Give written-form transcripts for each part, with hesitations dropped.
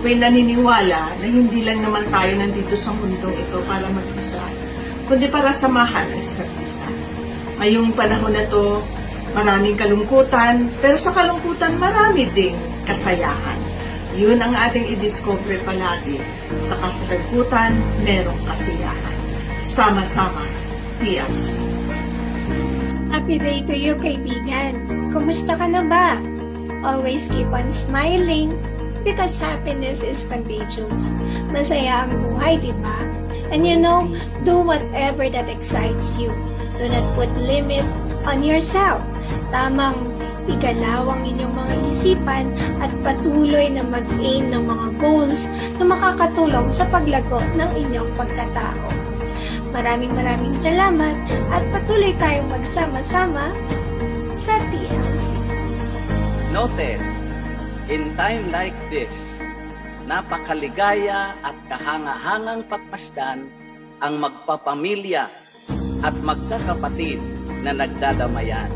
Ako'y naniniwala na hindi lang naman tayo nandito sa mundong ito para mag-isa, kundi para samahan ang isa't isa. Ngayong panahon na to, maraming kalungkutan, pero sa kalungkutan marami ding kasayahan. Yun ang ating i-discover palagi. Sa kalungkutan, merong kasiyahan. Sama-sama, TLC. Happy day to you, kaibigan. Kumusta ka na ba? Always keep on smiling because happiness is contagious. Masaya ang buhay, di ba? And you know, do whatever that excites you. Do not put limit on yourself. Tamang igalaw ang inyong mga isipan at patuloy na mag-aim ng mga goals na makakatulong sa paglago ng inyong pagkatao. Maraming salamat at patuloy tayong magsama-sama sa TLC. Noted, in time like this, napakaligaya at kahanga-hangang pagmasdan ang magpapamilya at magkakapatid na nagdadamayan.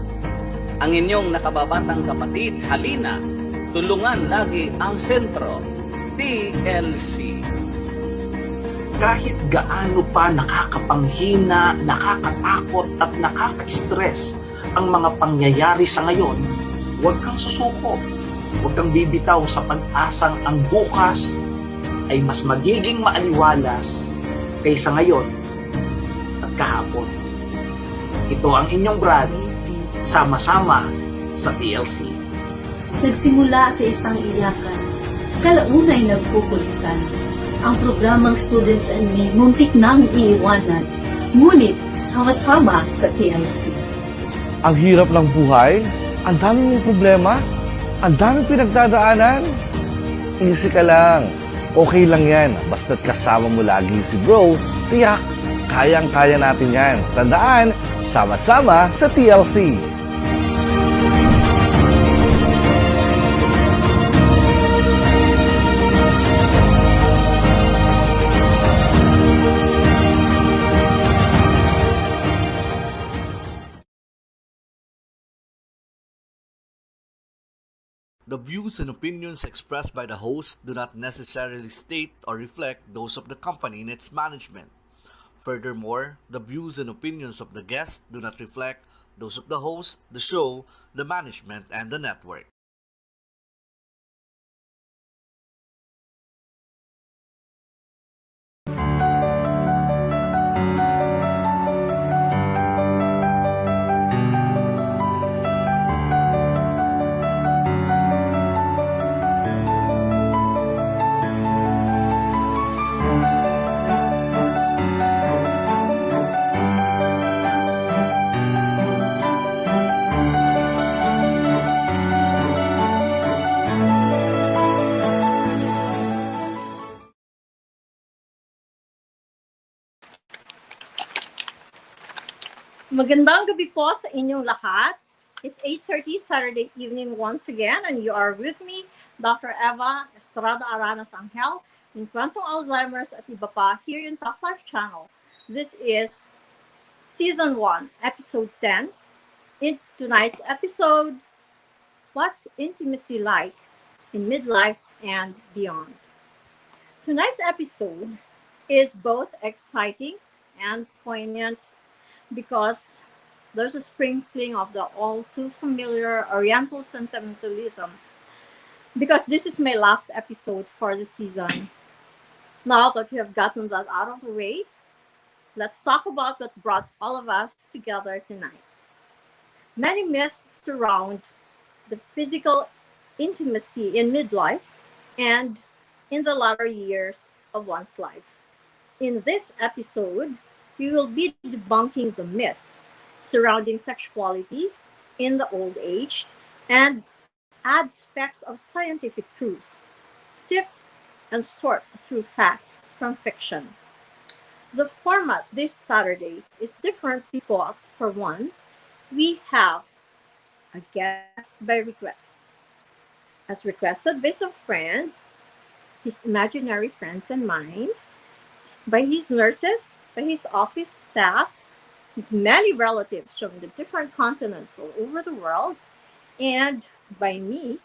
Ang inyong nakababatang kapatid, halina, tulungan lagi ang sentro, TLC. Kahit gaano pa nakakapanghina, nakakatakot at nakaka-stress ang mga pangyayari sa ngayon, huwag kang susuko. Huwag kang bibitaw sa pag-asang ang bukas ay mas magiging maaliwalas kaysa ngayon at kahapon. Ito ang inyong brand, sama-sama sa TLC. Nagsimula sa isang iyakan, kalaunay nagkukulitan. Ang programang Students and Me muntik nang iiwanan, ngunit sama-sama sa TLC. Ang hirap ng buhay, ang daming problema, ang daming pinagdadaanan. Easy ka lang, okay lang yan. Basta't kasama mo lagi si bro, tiyak, kayang-kaya natin yan. Tandaan, sama-sama sa TLC. The views and opinions expressed by the host do not necessarily state or reflect those of the company and its management. Furthermore, the views and opinions of the guest do not reflect those of the host, the show, the management, and the network. Magandang gabi po sa inyong lahat. It's 8:30 Saturday evening once again and you are with me, Dr. Eva Estrada Aranas Angel, in Kuwentong Alzheimer's at iba pa here in Top Life Channel. This is Season 1, Episode 10. In tonight's episode, what's intimacy like in midlife and beyond? Tonight's episode is both exciting and poignant because there's a sprinkling of the all too familiar Oriental sentimentalism. Because this is my last episode for the season. Now that we have gotten that out of the way, let's talk about what brought all of us together tonight. Many myths surround the physical intimacy in midlife and in the latter years of one's life. In this episode, we will be debunking the myths surrounding sexuality in the old age and add specks of scientific truths, sift and sort through facts from fiction. The format this Saturday is different because, for one, we have a guest by request. As requested by some friends, his imaginary friends and mine, by his nurses, by his office staff, his many relatives from the different continents all over the world, and by me,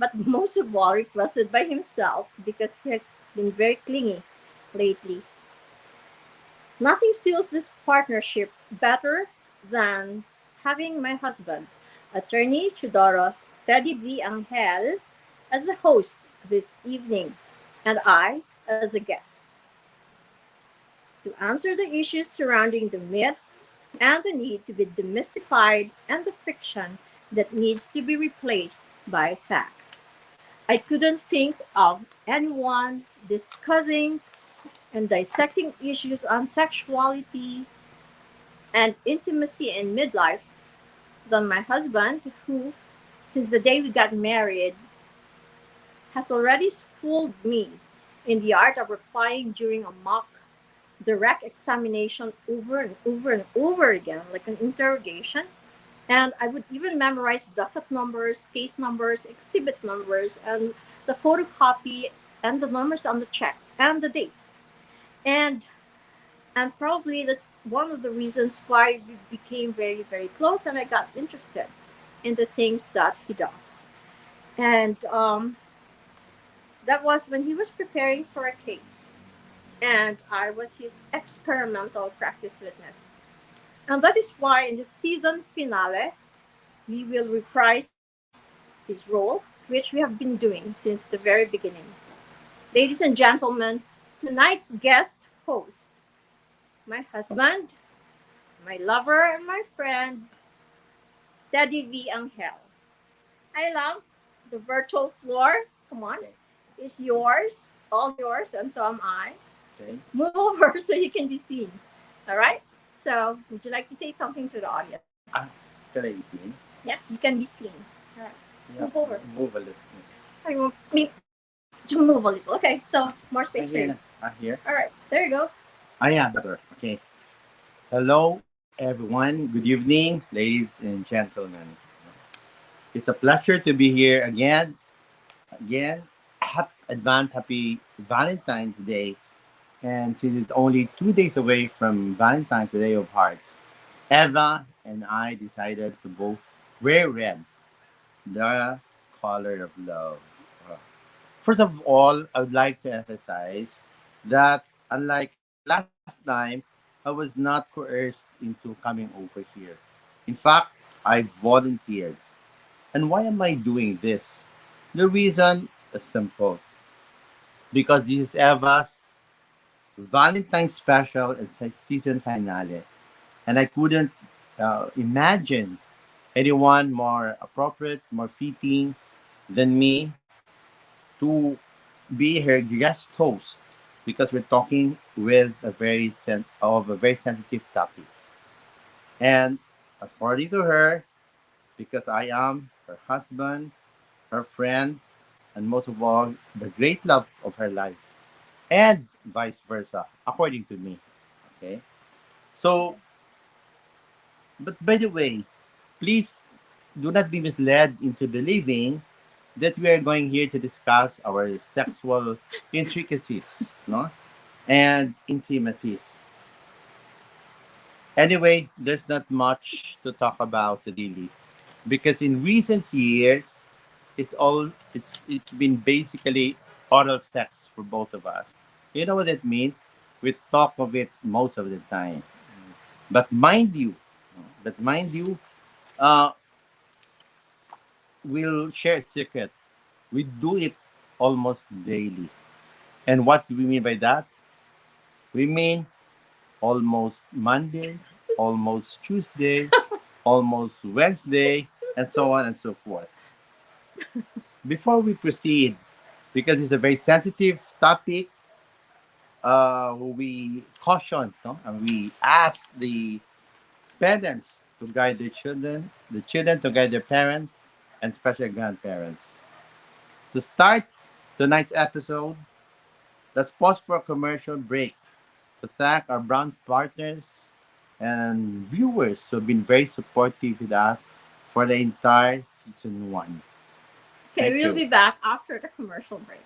but most of all requested by himself because he has been very clingy lately. Nothing seals this partnership better than having my husband, attorney Chudoro Teddy V. Angel, as the host this evening, and I as a guest, to answer the issues surrounding the myths and the need to be demystified and the fiction that needs to be replaced by facts. I couldn't think of anyone discussing and dissecting issues on sexuality and intimacy in midlife than my husband, who, since the day we got married, has already schooled me in the art of replying during a mock direct examination over and over and over again, like an interrogation. And I would even memorize docket numbers, case numbers, exhibit numbers, and the photocopy, and the numbers on the check, and the dates. And and probably that's one of the reasons why we became very, very close, and I got interested in the things that he does. And that was when he was preparing for a case, and I was his experimental practice witness. And that is why in the season finale, we will reprise his role, which we have been doing since the very beginning. Ladies and gentlemen, tonight's guest host, my husband, my lover, and my friend, Daddy V. Angel. I love the virtual floor. Come on. It's yours, all yours, and so am I. Okay. Move over so you can be seen. All right? So, would you like to say something to the audience? Can I see? Yeah, you can be seen. All right. Yeah. Move over. Move a little. I want me to move a little. Okay, so more space for you. Here. All right, there you go. Yeah, better. Okay. Hello, everyone. Good evening, ladies and gentlemen. It's a pleasure to be here again. Happy Valentine's Day. And since it's only 2 days away from Valentine's Day of Hearts, Eva and I decided to both wear red, the color of love. First of all, I would like to emphasize that unlike last time, I was not coerced into coming over here. In fact, I volunteered. And why am I doing this? The reason is simple. Because this is Eva's Valentine's special and season finale. And I couldn't imagine anyone more appropriate, more fitting than me to be her guest host, because we're talking with a very sensitive topic. And according to her, because I am her husband, her friend, and most of all, the great love of her life, and vice versa, according to me. Okay? So, but by the way, please do not be misled into believing that we are going here to discuss our sexual intricacies, no? And intimacies. Anyway, there's not much to talk about really, because in recent years, it's been basically oral sex for both of us. You know what it means? We talk of it most of the time. But mind you, uh, we'll share a secret. We do it almost daily. And what do we mean by that? We mean almost Monday, almost Tuesday, almost Wednesday, and so on and so forth. Before we proceed, because it's a very sensitive topic, we caution, no? And we ask the parents to guide their children, the children to guide their parents, and especially grandparents. To start tonight's episode, let's pause for a commercial break to thank our brand partners and viewers who have been very supportive with us for the entire season 1. Okay, Thank we'll you. be back after the commercial break.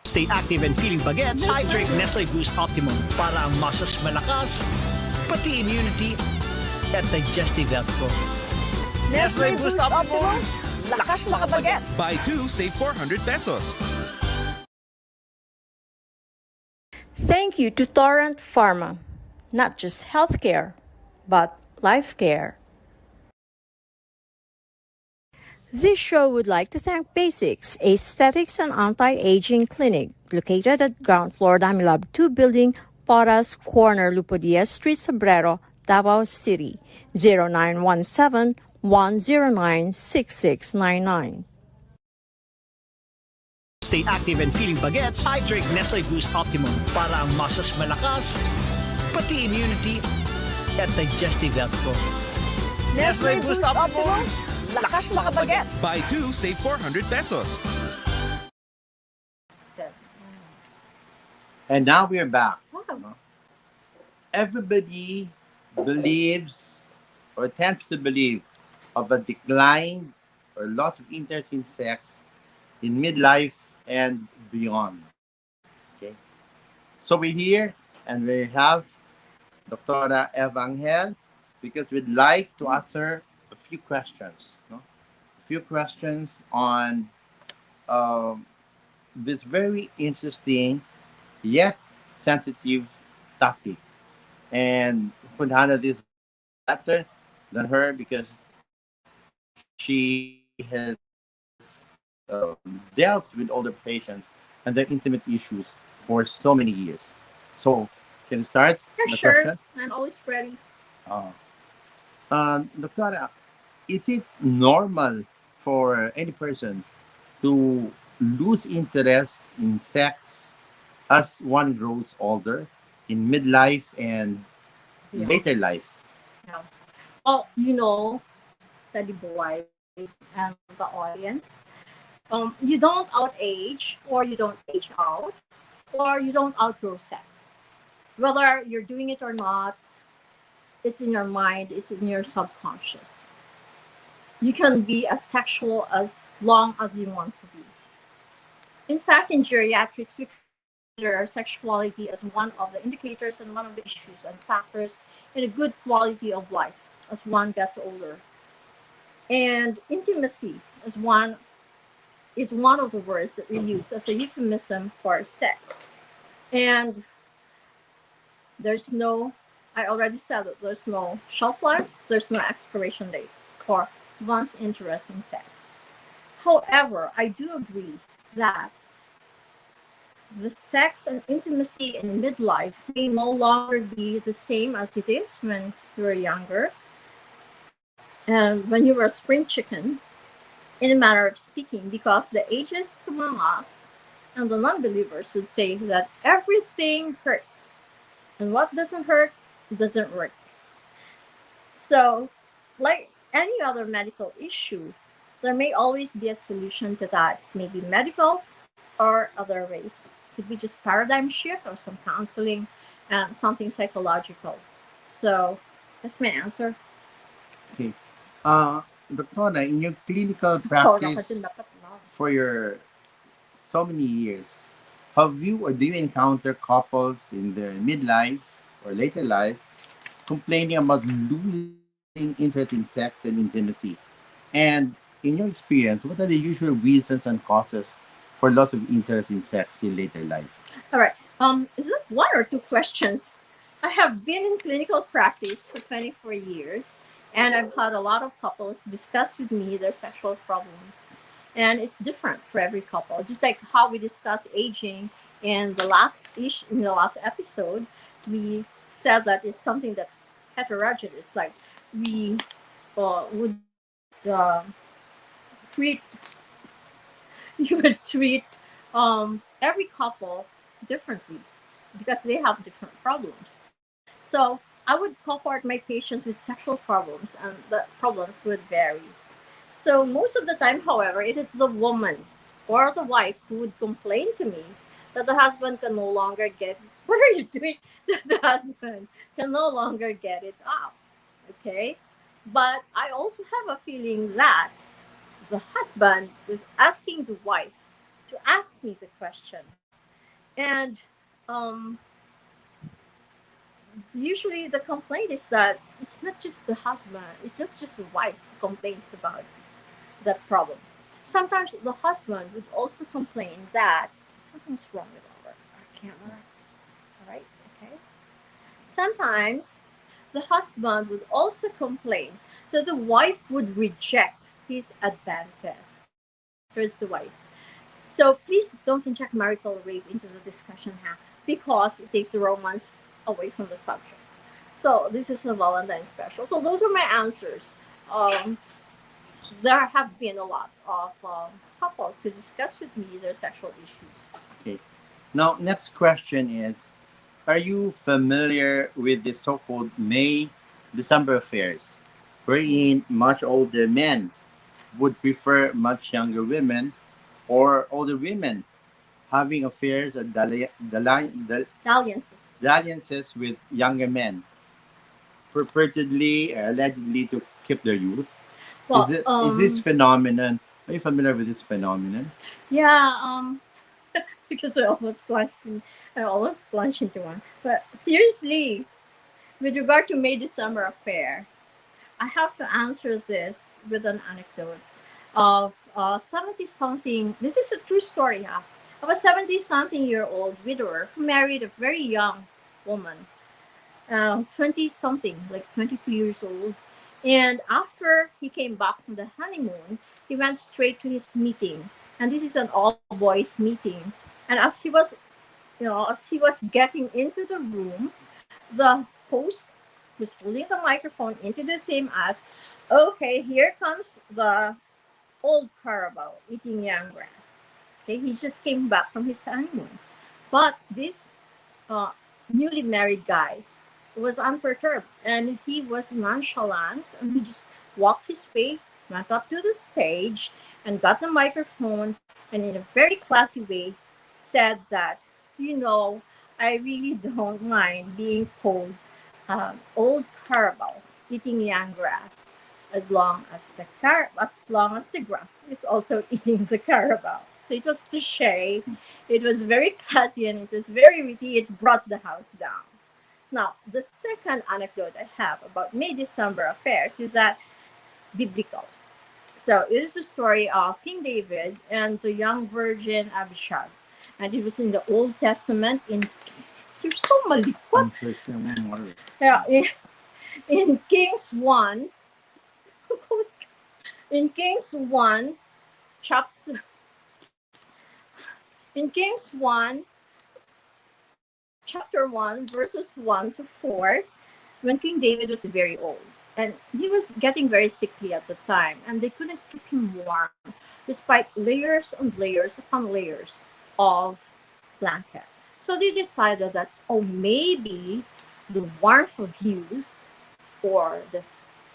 Stay active and feeling bagets, I drink Nestle Boost Optimum para ang muscles malakas, pati immunity at digestive health ko. Nestle Boost Optimum, lakas makabagets. Buy 2, save 400 pesos. Thank you to Torrent Pharma. Not just healthcare, but life care. This show would like to thank Basics, Aesthetics and Anti-Aging Clinic, located at ground floor Damilab 2 Building, Paras Corner, Lupodia Street, Sobrero, Davao City, 0917-109-6699. Stay active and feeling bagets, I drink Nestle Boost Optimum para ang muscles malakas, pati immunity at digestive health ko. Nestle Boost Optimum, lakas makabagets. Buy 2, save 400 pesos. And now we are back. Everybody believes or tends to believe of a decline or loss of interest in sex in midlife and beyond. Okay. So we're here and we have Dr. Eva Angel because we'd like to ask her a few questions. No? A few questions on this very interesting yet sensitive topic. And who could handle this better than her because she has dealt with older patients and their intimate issues for so many years. So, can you start Yeah, the sure. question? I'm always ready. Doctora, is it normal for any person to lose interest in sex as one grows older in midlife and Yeah. later life? Yeah. Well, you know, Teddy Boy and the audience, you don't outage or you don't age out or you don't outgrow sex. Whether you're doing it or not, it's in your mind, it's in your subconscious. You can be as sexual as long as you want to be. In fact, in geriatrics, we consider sexuality as one of the indicators and one of the issues and factors in a good quality of life as one gets older. And intimacy is one of the words that we use as a euphemism for sex. And I already said that there's no shelf life, there's no expiration date for one's interest in sex. However, I do agree that the sex and intimacy in midlife may no longer be the same as it is when you were younger and when you were a spring chicken, in a manner of speaking, because the ageists among us and the non-believers would say that everything hurts and what doesn't hurt doesn't work. So, like any other medical issue, there may always be a solution to that, maybe medical or other ways. It could be just paradigm shift or some counseling and something psychological. So, that's my answer. Okay. Doctora, in your clinical practice for your so many years, have you or do you encounter couples in their midlife or later life complaining about losing interest in sex and intimacy? And in your experience, what are the usual reasons and causes for loss of interest in sex in later life? All right. Is it one or two questions? I have been in clinical practice for 24 years, and I've had a lot of couples discuss with me their sexual problems. And it's different for every couple. Just like how we discussed aging in the last episode, we said that it's something that's heterogeneous. Like we would treat you would treat every couple differently because they have different problems. So I would cohort my patients with sexual problems, and the problems would vary. So most of the time, however, it is the woman or the wife who would complain to me that the husband can no longer get what are you doing? That the husband can no longer get it up. Okay? But I also have a feeling that the husband was asking the wife to ask me the question. And usually the complaint is that it's not just the husband, it's just the wife who complains about that problem. Sometimes the husband would also complain that something's wrong with our camera. All right, okay. Sometimes the husband would also complain that the wife would reject his advances towards the wife. So please don't inject marital rape into the discussion now because it takes the romance away from the subject. So this is a Valentine special. So those are my answers. Um, there have been a lot of couples who discuss with me their sexual issues. Okay. Now, next question is, are you familiar with the so-called May December affairs, wherein much older men would prefer much younger women, or older women having affairs and Dalliances. dalliances with younger men, purportedly or allegedly to keep their youth? Well, Is this phenomenon? Are you familiar with this phenomenon? yeah, because I almost plunged into one. But seriously, with regard to May December affair, I have to answer this with an anecdote of 70 something. This is a true story, huh? Of a 70 something year old widower who married a very young woman, 20 something, like 22 years old. And after he came back from the honeymoon, he went straight to his meeting. And this is an all boys meeting. And as he was getting into the room, the host was pulling the microphone into the same as, okay, here comes the old Carabao eating young grass. Okay, he just came back from his honeymoon. But this uh, newly married guy was unperturbed and he was nonchalant and he just walked his way, went up to the stage and got the microphone and in a very classy way said that, you know, I really don't mind being called old Carabao eating young grass as long as the grass is also eating the Carabao. So it was touche, it was very classy and it was very witty. It brought the house down. Now, the second anecdote I have about May December affairs is that biblical. So it is the story of King David and the young virgin Abishag. And it was in the Old Testament in you're so malikot. Yeah, in Kings 1, in Kings 1, chapter in Kings 1, chapter 1, verses 1 to 4, when King David was very old. And he was getting very sickly at the time, and they couldn't keep him warm despite layers and layers upon layers of blanket. So they decided that, oh, maybe the warmth of youth or the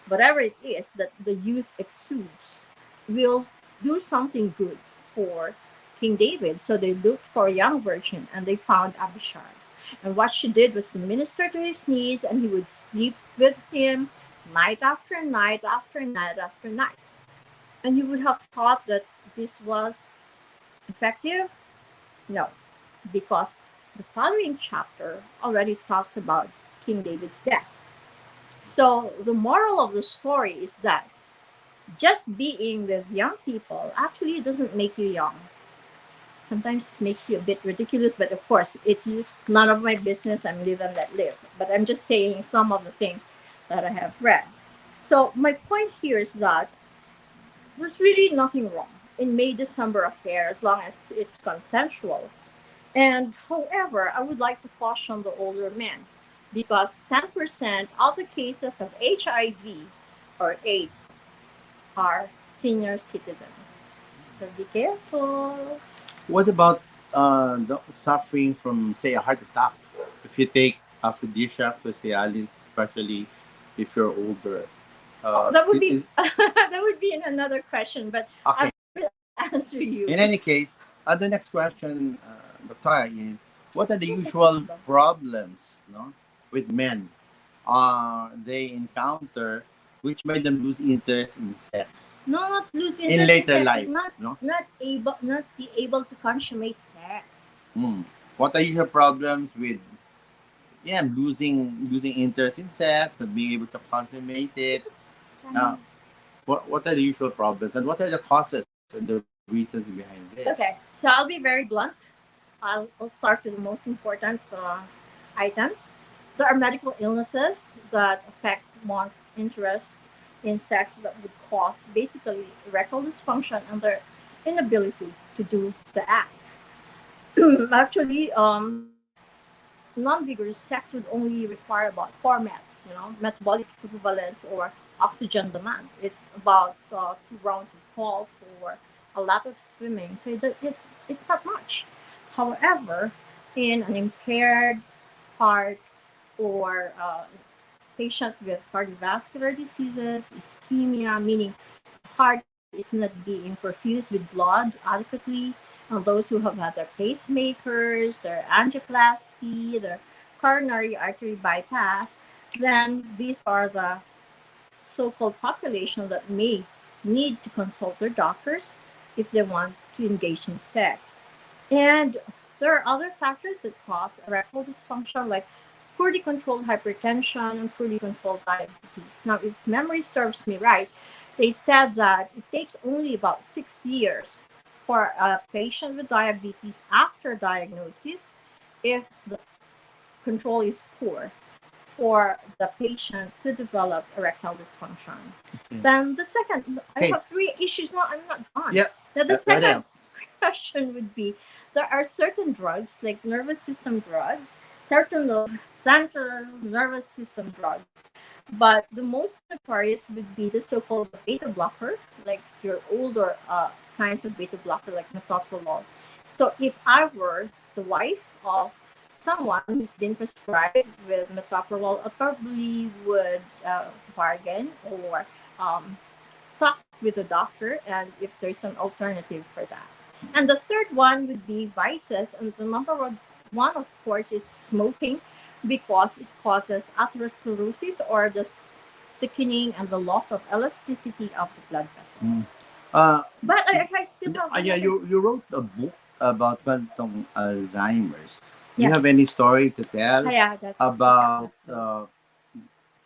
whatever it is that the youth exudes will do something good for King David. So they looked for a young virgin and they found Abishai. And what she did was to minister to his needs, and he would sleep with him night after night after night after night. And you would have thought that this was effective? No, because the following chapter already talked about King David's death. So the moral of the story is that just being with young people actually doesn't make you young. Sometimes it makes you a bit ridiculous, but of course, it's none of my business. I'm live and let live. But I'm just saying some of the things that I have read. So my point here is that there's really nothing wrong in May December affair as long as it's consensual. And however, I would like to caution the older men because 10% of the cases of HIV or AIDS are senior citizens. So be careful. What about suffering from, say, a heart attack? If you take aphrodisiacs or Cialis, especially if you're older, that would be that would be in another question, but okay. I will answer you. In any case, the next question, Dr. is, what are the usual problems, with men they encounter which made them lose interest in sex? No, not lose interest in later sex, life, not be able to consummate sex. What are usual problems with losing interest in sex, not being able to consummate it. Now, what are the usual problems, and what are the causes and the reasons behind this? Okay, so I'll be very blunt. I'll start with the most important items. There are medical illnesses that affect one's interest in sex that would cause basically erectile dysfunction and their inability to do the act. Actually, non-vigorous sex would only require about four meds, metabolic equivalence or oxygen demand. It's about 2 rounds of golf or a lap of swimming. So it's not much. However, in an impaired heart or patient with cardiovascular diseases, ischemia, meaning heart is not being perfused with blood adequately, and those who have had their pacemakers, their angioplasty, their coronary artery bypass, then these are the so-called population that may need to consult their doctors if they want to engage in sex. And there are other factors that cause erectile dysfunction, like poorly controlled hypertension and poorly controlled diabetes. Now, if memory serves me right, they said that it takes only about 6 years for a patient with diabetes after diagnosis, if the control is poor, for the patient to develop erectile dysfunction. Then the second, I have three issues. No, I'm not done. Yeah. Now, the What second else? question would be, there are certain drugs, like nervous system drugs, certain central nervous system drugs, but the most notorious would be the so-called beta blocker, like your older kinds of beta blocker, like metoprolol. So if I were the wife of someone who's been prescribed with metoprolol, I probably would bargain or talk with the doctor, and if there's an alternative for that. And the third one would be vices, and the number one, of course, is smoking, because it causes atherosclerosis, or the thickening and the loss of elasticity of the blood vessels. But I still have Yeah, you wrote a book about Kuwentong Alzheimer's. Do you Yeah. have any story to tell That's about the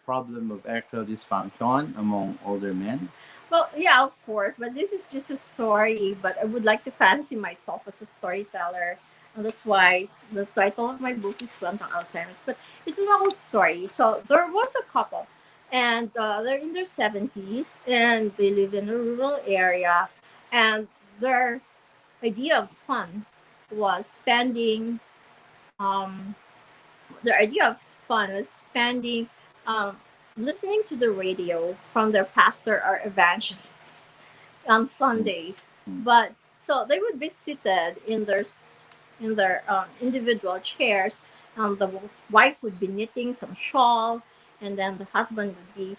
problem of erectile dysfunction among older men? Well, yeah, of course, but this is just a story. But I would like to fancy myself as a storyteller, and that's why the title of my book is Kuwentong Alzheimer's. But it's an old story. So there was a couple, and they're in their 70s, and they live in a rural area, and their idea of fun was spending their idea of fun was spending um, listening to the radio from their pastor or evangelist on Sundays. But so they would be seated in their individual chairs. The wife would be knitting some shawl, and then the husband would be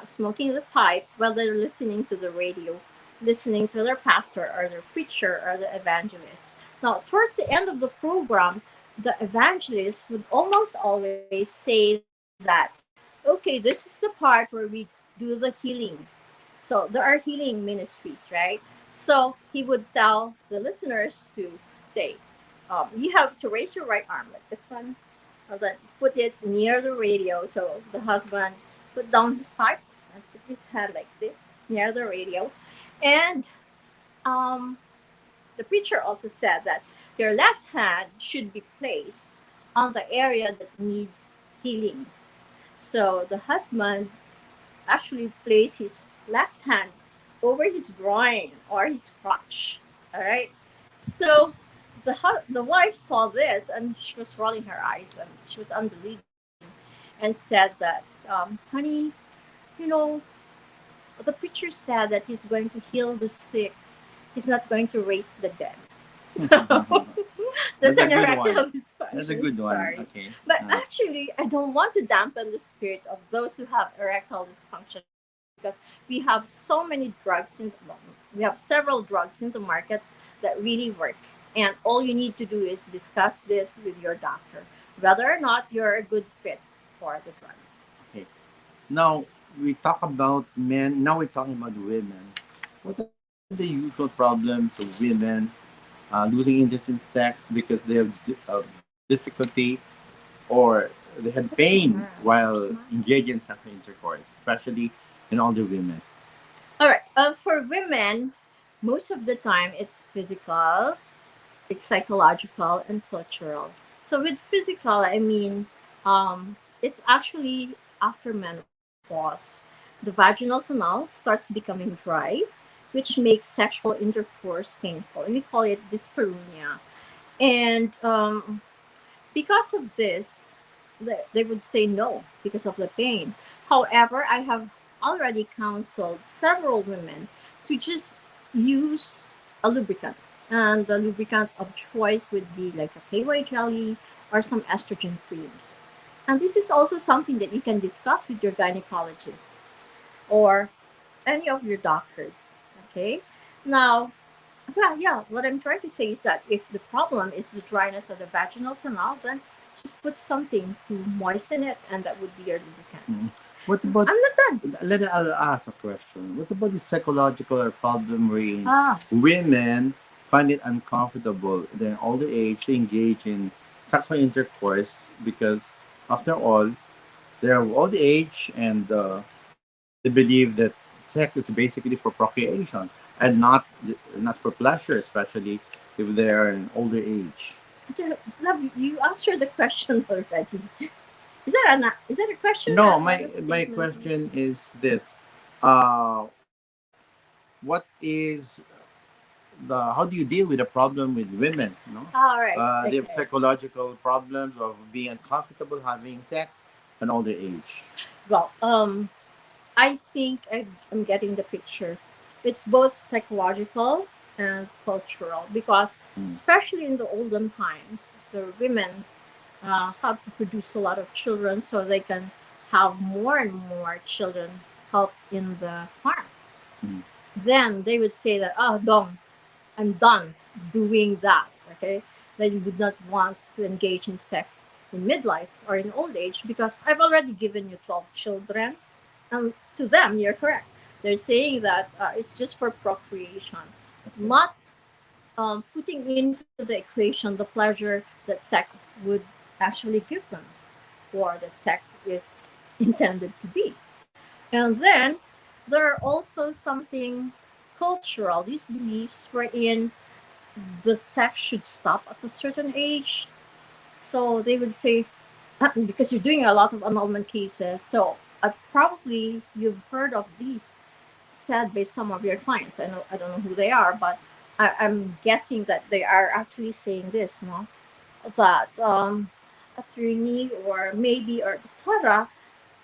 smoking the pipe while they're listening to the radio, listening to their pastor or their preacher or the evangelist. Now, towards the end of the program, the evangelist would almost always say that, okay, this is the part where we do the healing. So there are healing ministries, right? So he would tell the listeners to say, you have to raise your right arm like this one, and then put it near the radio. So the husband put down his pipe and put his hand like this near the radio. And the preacher also said that your left hand should be placed on the area that needs healing. So the husband actually placed his left hand over his groin or his crotch. All right. So the wife saw this, and she was rolling her eyes, and she was unbelieving, and said that, honey, you know, the preacher said that he's going to heal the sick. He's not going to raise the dead. So that's an erectile dysfunction That's a good one. story. Okay. But actually, I don't want to dampen the spirit of those who have erectile dysfunction, because we have so many drugs we have several drugs in the market that really work. And all you need to do is discuss this with your doctor, whether or not you're a good fit for the drug. Okay. Now we talk about men. Now we're talking about women. What are the usual problems of women losing interest in sex because they have difficulty or they had pain while engaging in sexual intercourse, especially in older women. All right. For women, most of the time it's physical, it's psychological, and cultural. So with physical, I mean, it's actually after menopause. The vaginal canal starts becoming dry, which makes sexual intercourse painful. We call it dyspareunia. And because of this, they would say no because of the pain. However, I have already counseled several women to just use a lubricant. And the lubricant of choice would be like a KY jelly or some estrogen creams. And this is also something that you can discuss with your gynecologists or any of your doctors. Okay. Now, well, yeah, what I'm trying to say is that if the problem is the dryness of the vaginal canal, then just put something to moisten it, and that would be your Mhm. lubricants. What about, I'm not done. I'll ask a question. What about the psychological or problem wherein Ah, women find it uncomfortable in their older age to engage in sexual intercourse because, after all, they're of old age and they believe that sex is basically for procreation and not for pleasure, especially if they're in older age. love, you answered the question already. Is that a question No, or a my statement? question is this: uh, what is the how do you deal with the problem with women? No, All right. they have Okay. psychological problems of being uncomfortable having sex at an older age. Well, I think I'm getting the picture. It's both psychological and cultural because, Mm. especially in the olden times, the women have to produce a lot of children so they can have more and more children help in the farm. Mm. Then they would say that, oh, Dong, I'm done doing that. Okay, they would not want to engage in sex in midlife or in old age because I've already given you 12 children. And to them, you're correct. They're saying that it's just for procreation, Okay. not putting into the equation the pleasure that sex would actually give them, or that sex is intended to be. And then there are also something cultural, these beliefs wherein the sex should stop at a certain age. So they would say, because you're doing a lot of annulment cases, so probably you've heard of these said by some of your clients. I don't know who they are, but I'm guessing that they are actually saying this, no? That attorney or maybe or doctora,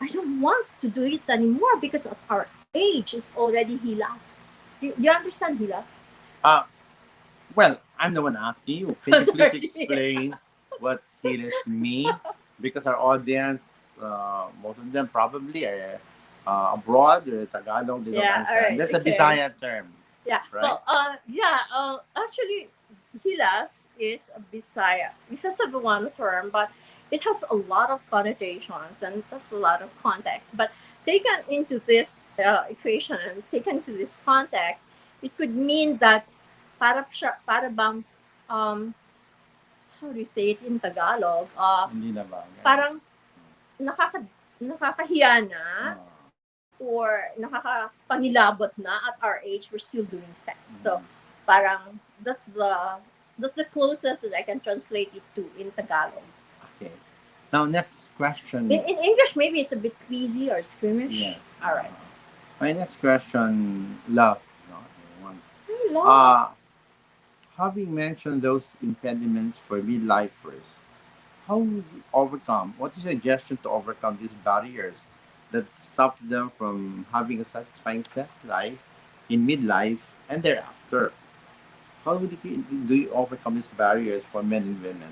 I don't want to do it anymore because of our age is already hilas. Do you understand hilas? Uh, well, I'm the one asking you. Can you please Sorry. explain what healers mean? Because our audience, most of them probably are abroad or Tagalog, they don't Yeah, all understand. right, That's a okay. Bisaya term, Yeah, right? well, yeah, actually, hilas is a Bisaya. It's a Cebuano term, but it has a lot of connotations and it has a lot of context. But taken into this equation and taken into this context, it could mean that para bang, um, how do you say it in Tagalog? Hindi na ba? Parang nakaka, nakakahiya na Ah. or nakakapangilabot na at our age we're still doing sex. So Mm. parang that's the closest that I can translate it to in Tagalog. Okay. Now, next question. In English maybe it's a bit queasy or squeamish. Yes. All right. My next question, love. No, I want. Hello. Having mentioned those impediments for midlifers, how would you overcome? What is your suggestion to overcome these barriers that stop them from having a satisfying sex life in midlife and thereafter? How do you overcome these barriers for men and women?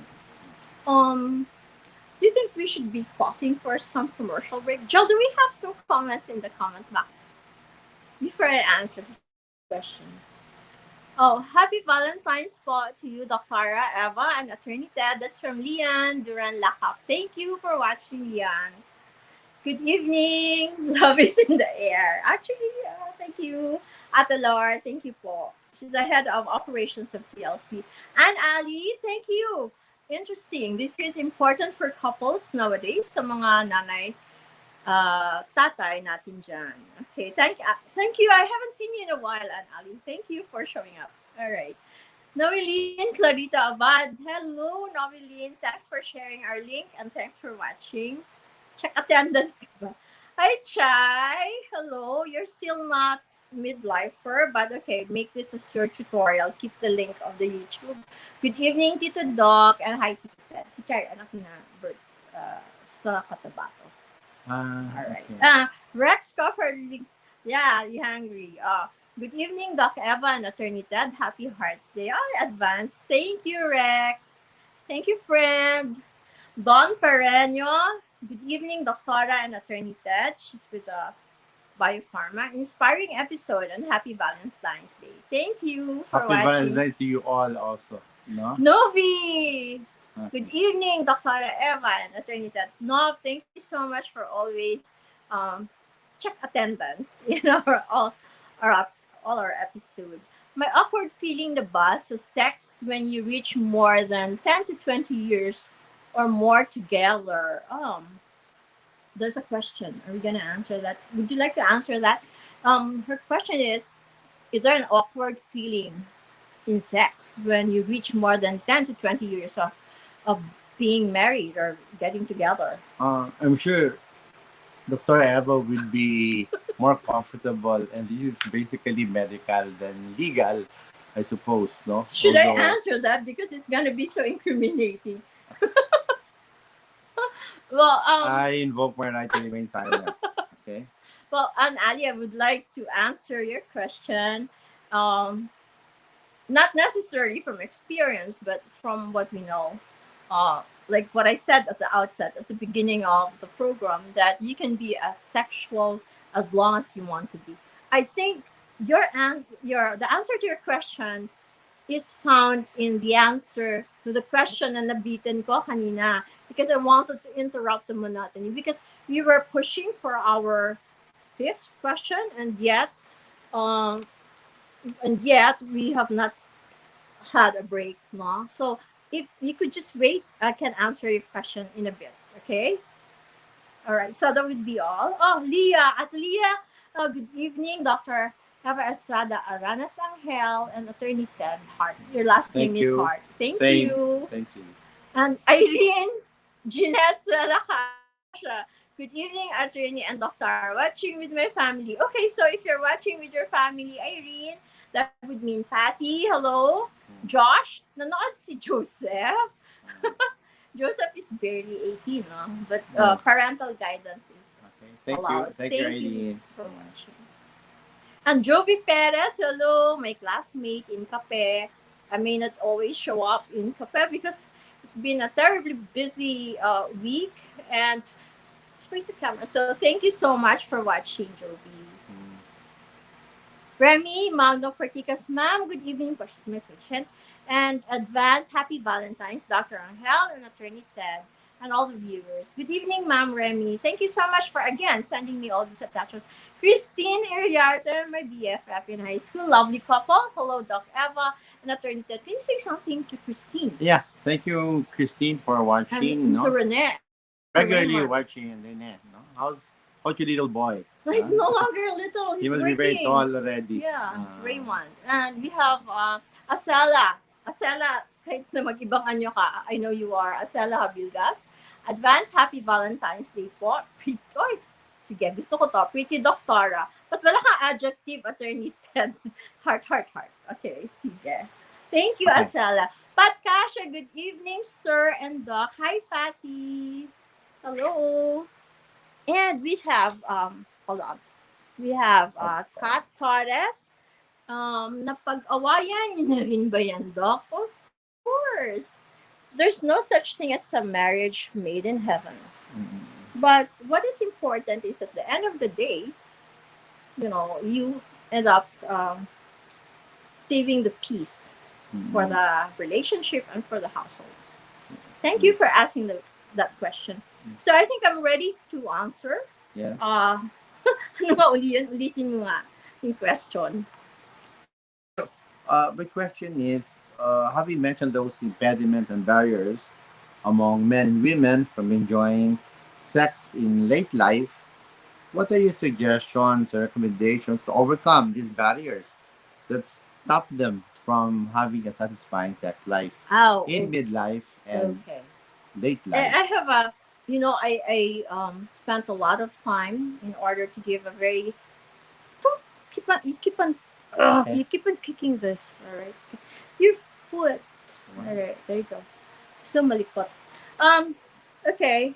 Do you think we should be pausing for some commercial break? Joe, do we have some comments in the comment box before I answer this question? Oh, happy Valentine's po to you, Dr. Eva, and Attorney Ted. That's from Lian Duran Lakap. Thank you for watching, Lian. Good evening. Love is in the air. Actually, thank you. Ate Laura, thank you po. She's the head of operations of TLC. And Ali, thank you. Interesting. This is important for couples nowadays, sa mga nanay, tatay natin dyan. Okay, thank you. I haven't seen you in a while, Ann Ali. Thank you for showing up. All right. Noeline Clarita Abad. Hello, Noeline. Thanks for sharing our link and thanks for watching. Check attendance ka ba? Hi, Chai. Hello. You're still not midlifer, but okay, make this as your tutorial. Keep the link of the YouTube. Good evening, Tito Doc, and hi, Tito Ted. Si Chai, anak na Bert sa Cotabato. All right. Okay. Rex Crawford. Yeah, you hungry. Good evening, Doc Eva and Attorney Ted. Happy Hearts Day. Advance. Thank you, Rex. Thank you, friend. Don Pereño. Good evening, Doctora and Attorney Ted. She's with Biopharma. Inspiring episode and happy Valentine's Day. Thank you for Happy watching. Valentine's Day to you all also. No? Novi. Okay. Good evening, Dr. Eva and Attorney Ted. Nov, thank you so much for always check attendance in all our episodes. My awkward feeling the buzz of sex when you reach more than 10 to 20 years or more together. There's a question. Are we gonna answer that? Would you like to answer that? Her question is there an awkward feeling in sex when you reach more than 10 to 20 years of being married or getting together? I'm sure Dr. Eva will be more comfortable, and this is basically medical than legal, I suppose, no? Should I answer that because it's gonna be so incriminating? Well, I invoke my right to remain silent. Okay. well, Ann Ali, I would like to answer your question. Not necessarily from experience, but from what we know. Like what I said at the outset, at the beginning of the program, that you can be as sexual as long as you want to be. I think the answer to your question is found in the answer to the question na nabitin ko kanina, because I wanted to interrupt the monotony because we were pushing for our fifth question, and yet we have not had a break, no? So if you could just wait, I can answer your question in a bit, okay? All right, so that would be all. Oh, Leah, good evening, Dr. Eva Estrada Aranas Angel and Attorney Ted Hart. Your last Thank name is you. Hart. Thank Same. you. Thank you. And Irene Jeanette Salakasha. Good evening, Attorney and Doctor. Watching with my family. Okay, so if you're watching with your family, Irene, that would mean Patty. Hello. Josh. Nanood si Joseph. Joseph is barely 18, no? But parental guidance is Okay. Thank allowed. you. Thank you, Irene. for watching. And Jovi Perez, hello, my classmate in Cape. I may not always show up in Cape because it's been a terribly busy week, and face the camera. So thank you so much for watching, Jovi. Remy Magno Perticas, ma'am, good evening. She's my patient. And advance happy Valentine's, Dr. Angel and Attorney Ted, and all the viewers. Good evening, ma'am Remy. Thank you so much for, again, sending me all these attachments. Christine Iriarte, my BFF in high school. Lovely couple. Hello, Doc Eva and Attorney Ted. Can you say something to Christine? Yeah. Thank you, Christine, for watching. And to No? Renee. Regularly Raymond. watching, and then, no? How's your little boy? No, he's no longer little. He's He must working. be very tall already. Yeah, Raymond. And we have Asela. Asela, kahit na mag-ibang anyo ka, I know you are. Asela Habilgas. Advance Happy Valentine's Day po. Oy, sige, gusto ko to. Pretty Doctora. But wala kang adjective, Attorney Ted. Heart. Okay, sige. Thank you, Okay. Asela. Pat Kasha, good evening, sir and Doc. Hi, Patty. Hello. And we have, hold on. We have Kat Torres. Napag-awayan niyo na rin ba yan, Doc? Of course. There's no such thing as a marriage made in heaven. But what is important is at the end of the day, you end up saving the peace for the relationship and for the household. Thank you for asking that question. So I think I'm ready to answer. Yes. Ano nga ulitin mo nga yung question. My question is, have you mentioned those impediments and barriers among men and women from enjoying sex in late life. What are your suggestions or recommendations to overcome these barriers that stop them from having a satisfying sex life Oh, in midlife and okay. late I life? I have a, I spent a lot of time in order to give a very, don't keep on, Okay. you keep on kicking this, all right? Your foot, all right, there you go. So malikot. Um, okay,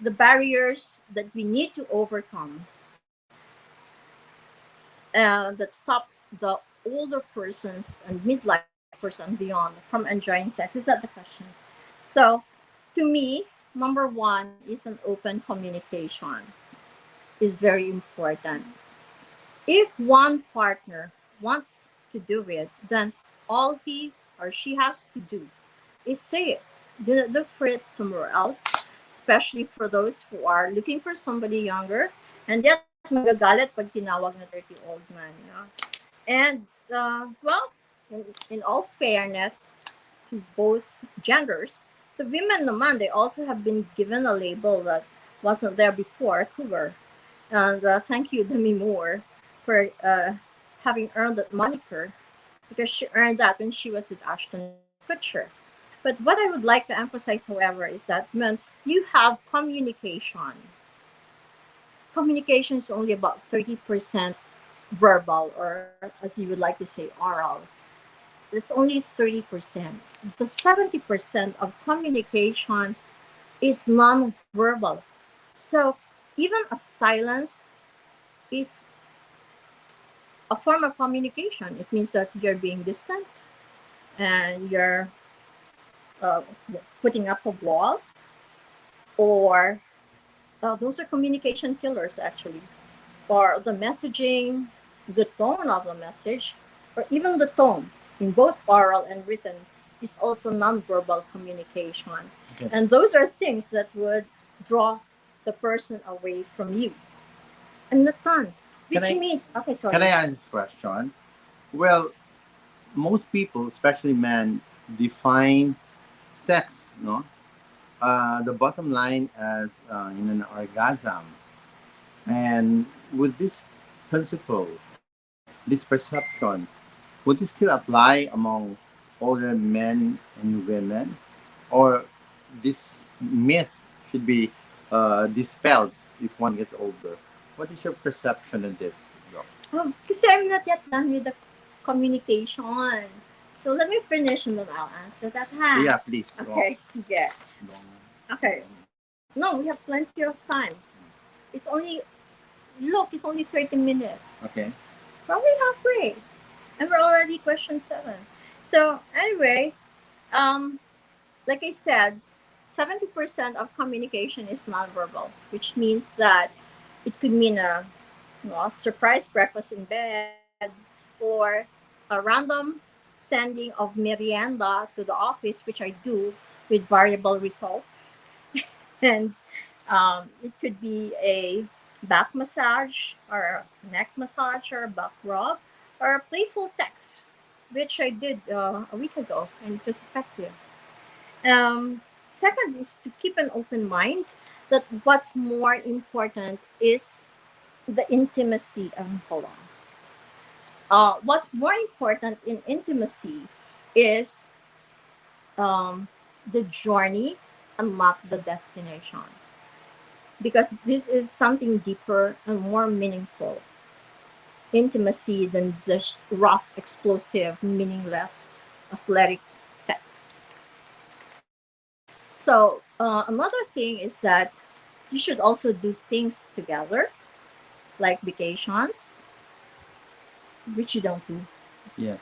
the barriers that we need to overcome that stop the older persons and midlifers and beyond from enjoying sex. Is that the question? So, to me, number one is an open communication is very important. If one partner wants to do it, then all he or she has to do is say it. Do not look for it somewhere else, especially for those who are looking for somebody younger and yet magagalit pag tinawag na 30-old man. You know? And, well, in all fairness to both genders, the women naman, they also have been given a label that wasn't there before, cougar. And thank you, Demi Moore, for having earned that moniker because she earned that when she was with Ashton Kutcher. But what I would like to emphasize, however, is that when you have communication, communication is only about 30% verbal, or as you would like to say, oral. It's only 30%. The 70% of communication is non-verbal. So even a silence is a form of communication. It means that you're being distant and you're uh, putting up a wall, or those are communication killers, actually. Or the messaging, the tone of the message, or even the tone in both oral and written is also nonverbal communication. Okay. And those are things that would draw the person away from you. I'm not done. Can Which I means, okay, can I sorry. ask this question? Well, most people, especially men, define sex, no, the bottom line as in an orgasm. And with this principle, this perception, would this still apply among older men and women? Or this myth should be dispelled if one gets older? What is your perception of this, Doc? Kasi I'm not yet done with the communication. So let me finish and then I'll answer that. Ha? Yeah, please. Okay, sige. Okay. No, we have plenty of time. It's only, look, it's only 30 minutes. Okay. Probably halfway. And we're already question 7. So anyway, um, like I said, 70% of communication is nonverbal, which means that it could mean a surprise breakfast in bed or a random sending of merienda to the office, which I do with variable results. And it could be a back massage or a neck massage or a back rub or a playful text, which I did a week ago and it was effective. Second is to keep an open mind that what's more important is the intimacy. Hold on. What's more important in intimacy is the journey and not the destination. Because this is something deeper and more meaningful. Intimacy than just rough, explosive, meaningless, athletic sex. So, another thing is that you should also do things together, like vacations, which you don't do. Yes.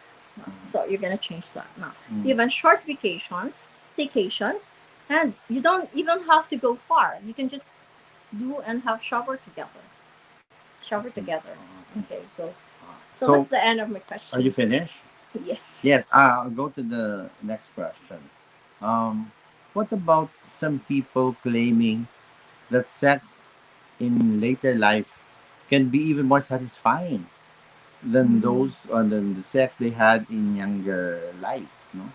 So you're gonna change that now. Mm. Even short vacations, staycations, and you don't even have to go far. You can just do and have shower together. Shower together. Okay, go. So So, that's the end of my question. are you finished? Yes. Yes. I'll go to the next question. What about some people claiming that sex in later life can be even more satisfying than than the sex they had in younger life? No,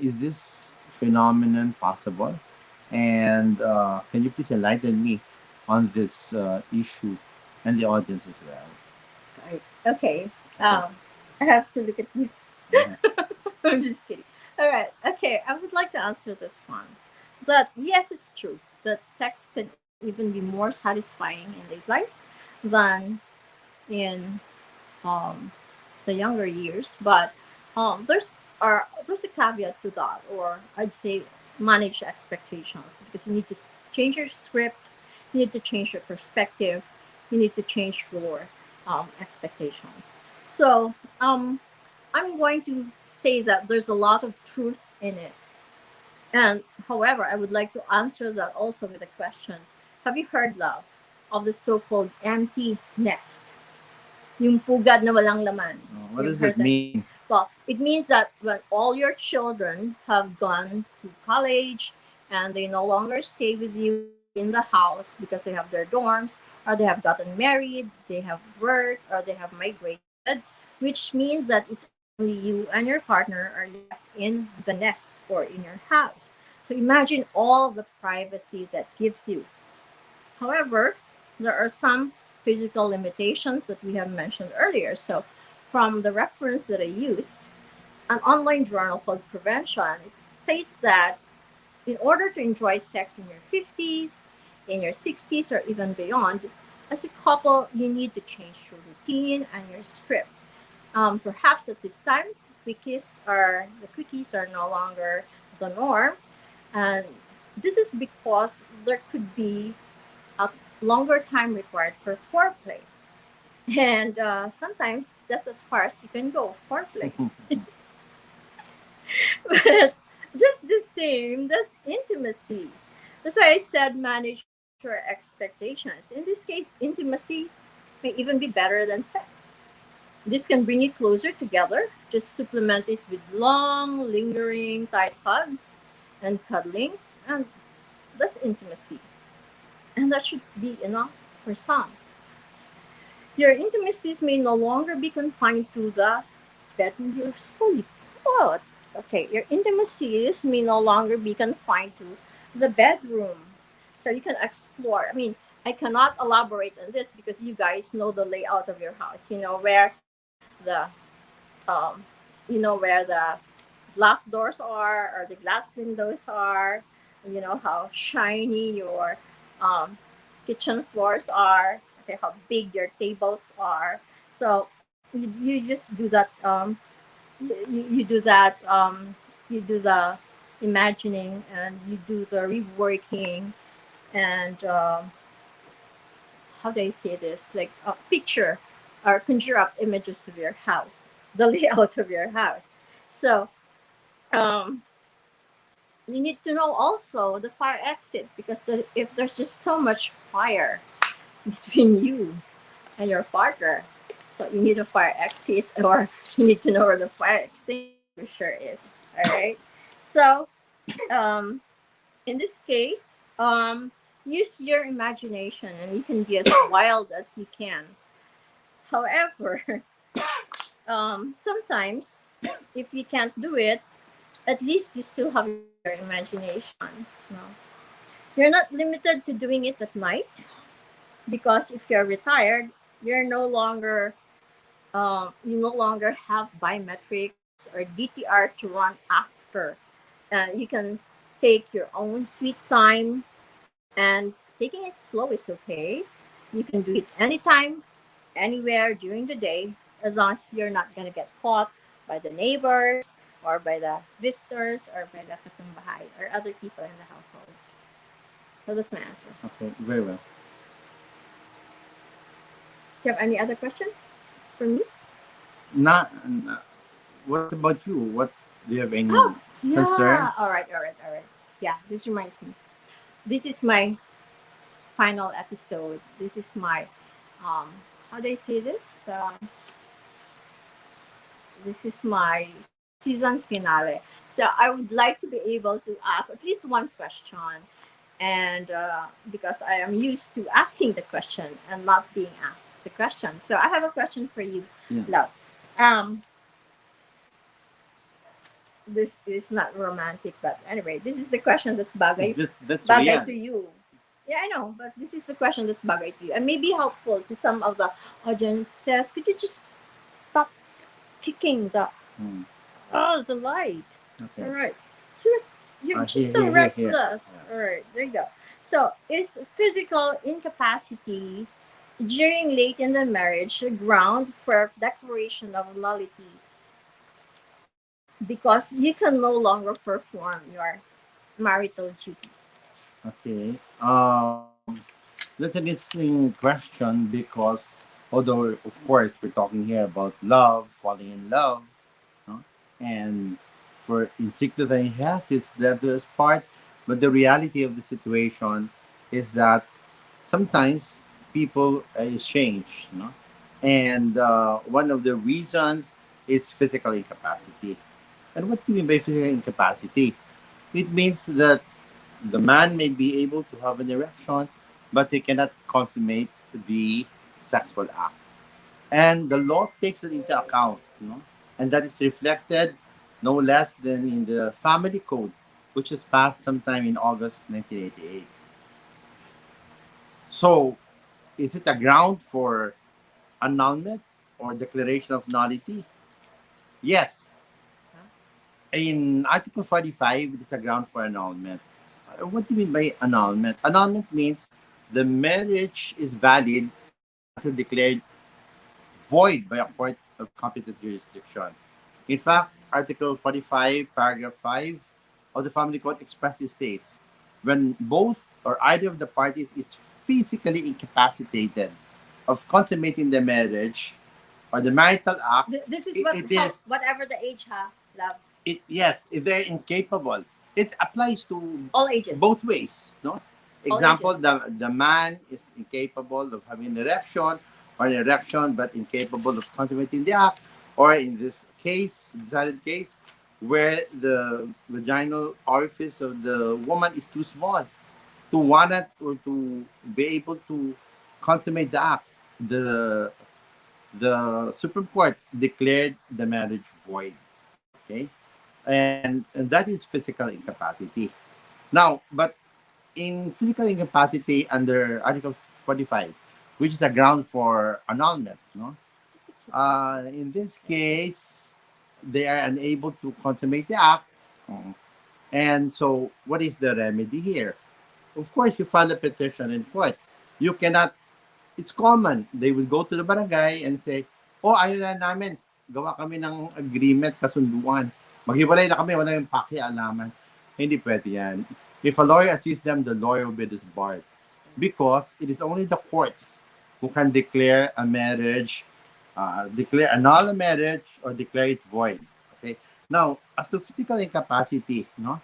is this phenomenon possible? And can you please enlighten me on this issue and the audience as well? Right. Okay. I have to look at you. Yes. I'm just kidding. All right. Okay. I would like to answer this one. That yes, it's true that sex can even be more satisfying in late life than in um, the younger years. But there's a caveat to that, or I'd say manage expectations, because you need to change your script, you need to change your perspective, you need to change your expectations. So I'm going to say that there's a lot of truth in it. And however, I would like to answer that also with a question. Have you heard, love, of the so-called empty nest? Yung pugad na walang laman. What You've does it heard that? mean? Well, it means that when all your children have gone to college and they no longer stay with you in the house because they have their dorms, or they have gotten married, they have worked, or they have migrated, which means that it's only you and your partner are left in the nest or in your house. So imagine all the privacy that gives you. However, there are some physical limitations that we have mentioned earlier. So, from the reference that I used, an online journal called Prevention, it says that in order to enjoy sex in your 50s, in your 60s, or even beyond, as a couple, you need to change your routine and your script. Perhaps at this time, the quickies are no longer the norm, and this is because there could be a longer time required for foreplay. And sometimes that's as far as you can go, foreplay. But just the same, that's intimacy. That's why I said manage your expectations. In this case, intimacy may even be better than sex. This can bring you closer together. Just supplement it with long, lingering, tight hugs and cuddling, and that's intimacy. And that should be enough for some. Your intimacies may no longer be confined to the bedroom. You're so what? Okay, your intimacies may no longer be confined to the bedroom. So you can explore. I mean, I cannot elaborate on this because you guys know the layout of your house. You know where the um, where the glass doors are or the glass windows are. You know how shiny your um, kitchen floors are. Okay, how big your tables are. So you just do that. You do that. You do the imagining and you do the reworking and how do I say this? Like picture or conjure up images of your house, the layout of your house. So um, you need to know also the fire exit because if there's just so much fire between you and your partner, so you need a fire exit or you need to know where the fire extinguisher is. All right. So um, in this case, use your imagination and you can be as wild as you can. However, sometimes if you can't do it, at least you still have your imagination. No? You're not limited to doing it at night because if you're retired, you're no longer you no longer have biometrics or DTR to run after. You can take your own sweet time, and taking it slow is okay. You can do it anytime, anywhere during the day, as long as you're not gonna get caught by the neighbors or by the visitors or by the kasambahay or other people in the household. So that's my answer. Okay, very well. Do you have any other question for me? Not. What about you? What do you have any Oh, yeah. concerns? All right. Yeah, this reminds me. This is my final episode. This is my, how do I say this? This is my season finale. So I would like to be able to ask at least one question. And because I am used to asking the question and not being asked the question. So I have a question for you, Yeah. love. Um, this is not romantic, but anyway, this is the question that's That's bagay real. to you. Yeah, I know, but this is the question that's bagay to you and may be helpful to some of the audiences. Could you just stop kicking Hmm. the light? Okay. All right. You're just so Here. restless. Yeah. All right, there you go. So, is physical incapacity during late in the marriage a ground for declaration of nullity because you can no longer perform your marital duties? Okay. That's an interesting question because although of course we're talking here about love, falling in love, no? And for in sickness and health is that is part, but the reality of the situation is that sometimes people is changed, no? And one of the reasons is physical incapacity. And what do you mean by physical incapacity? It means that the man may be able to have an erection, but he cannot consummate the sexual act. And the law takes it into account, and that is reflected no less than in the family code, which was passed sometime in August 1988. So, is it a ground for annulment or declaration of nullity? Yes. In Article 45, it's a ground for annulment. What do you mean by annulment? Annulment means the marriage is valid until declared void by a court of competent jurisdiction. In fact, Article 45, Paragraph 5 of the Family Code expressly states when both or either of the parties is physically incapacitated of consummating the marriage or the marital act, This is it is whatever the age, love. yes, if they're incapable, it applies to All ages. both ways, no? All Example, ages. the man is incapable of having an erection or an erection but incapable of consummating the act, or in this case, decided case, where the vaginal orifice of the woman is too small to want it or to be able to consummate the act. The Supreme Court declared the marriage void. Okay, and that is physical incapacity. Now, but in physical incapacity under Article 45, which is a ground for annulment, no? In this case, they are unable to consummate the act. Mm. And so, what is the remedy here? Of course, you file a petition in court. You cannot, it's common. They will go to the barangay and say, oh, ayun na namin. Gawa kami ng agreement, kasunduan. Maghiwalay na kami, wala yung pakialaman. Hindi pwede yan. If a lawyer assists them, the lawyer will be disbarred. Because it is only the courts who can declare a marriage, annul a marriage, or declare it void. Okay. Now, as to physical incapacity, no?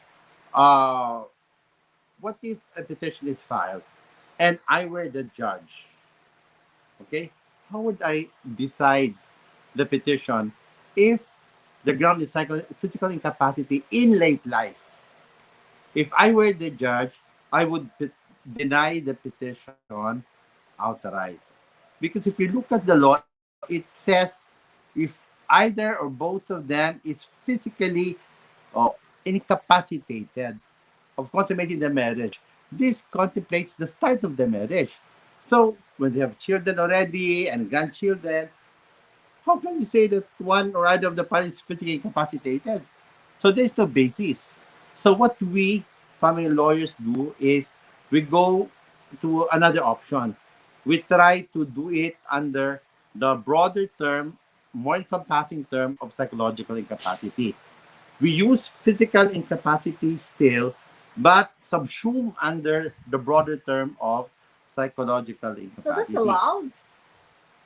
What if a petition is filed and I were the judge? Okay, how would I decide the petition if the ground is physical incapacity in late life? If I were the judge, I would deny the petition outright. Because if you look at the law, it says if either or both of them is physically incapacitated of consummating the marriage, this contemplates the start of the marriage. So when they have children already and grandchildren, how can you say that one or either of the parties is physically incapacitated? So there's no basis. So what we family lawyers do is we go to another option. We try to do it under the broader term, more encompassing term of psychological incapacity. We use physical incapacity still, but subsume under the broader term of psychological incapacity. So that's allowed.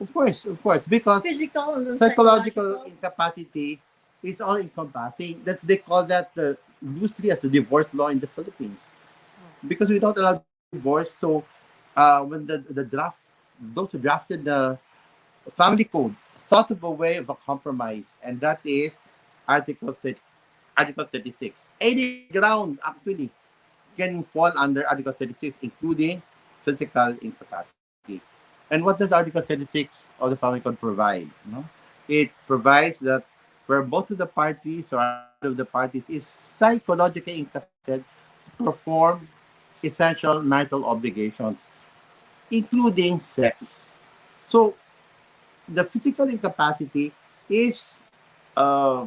Of course, because Physical and then psychological incapacity is all encompassing. That they call that loosely as the divorce law in the Philippines, because we don't allow divorce. So when the draft, those who drafted the family code thought of a way of a compromise, and that is Article 30, Article 36. Any ground actually can fall under Article 36, including physical incapacity. And what does Article 36 of the Family Code provide? No? It provides that where both of the parties are of the parties is psychologically incapacitated to perform essential marital obligations, including sex. So the physical incapacity is uh,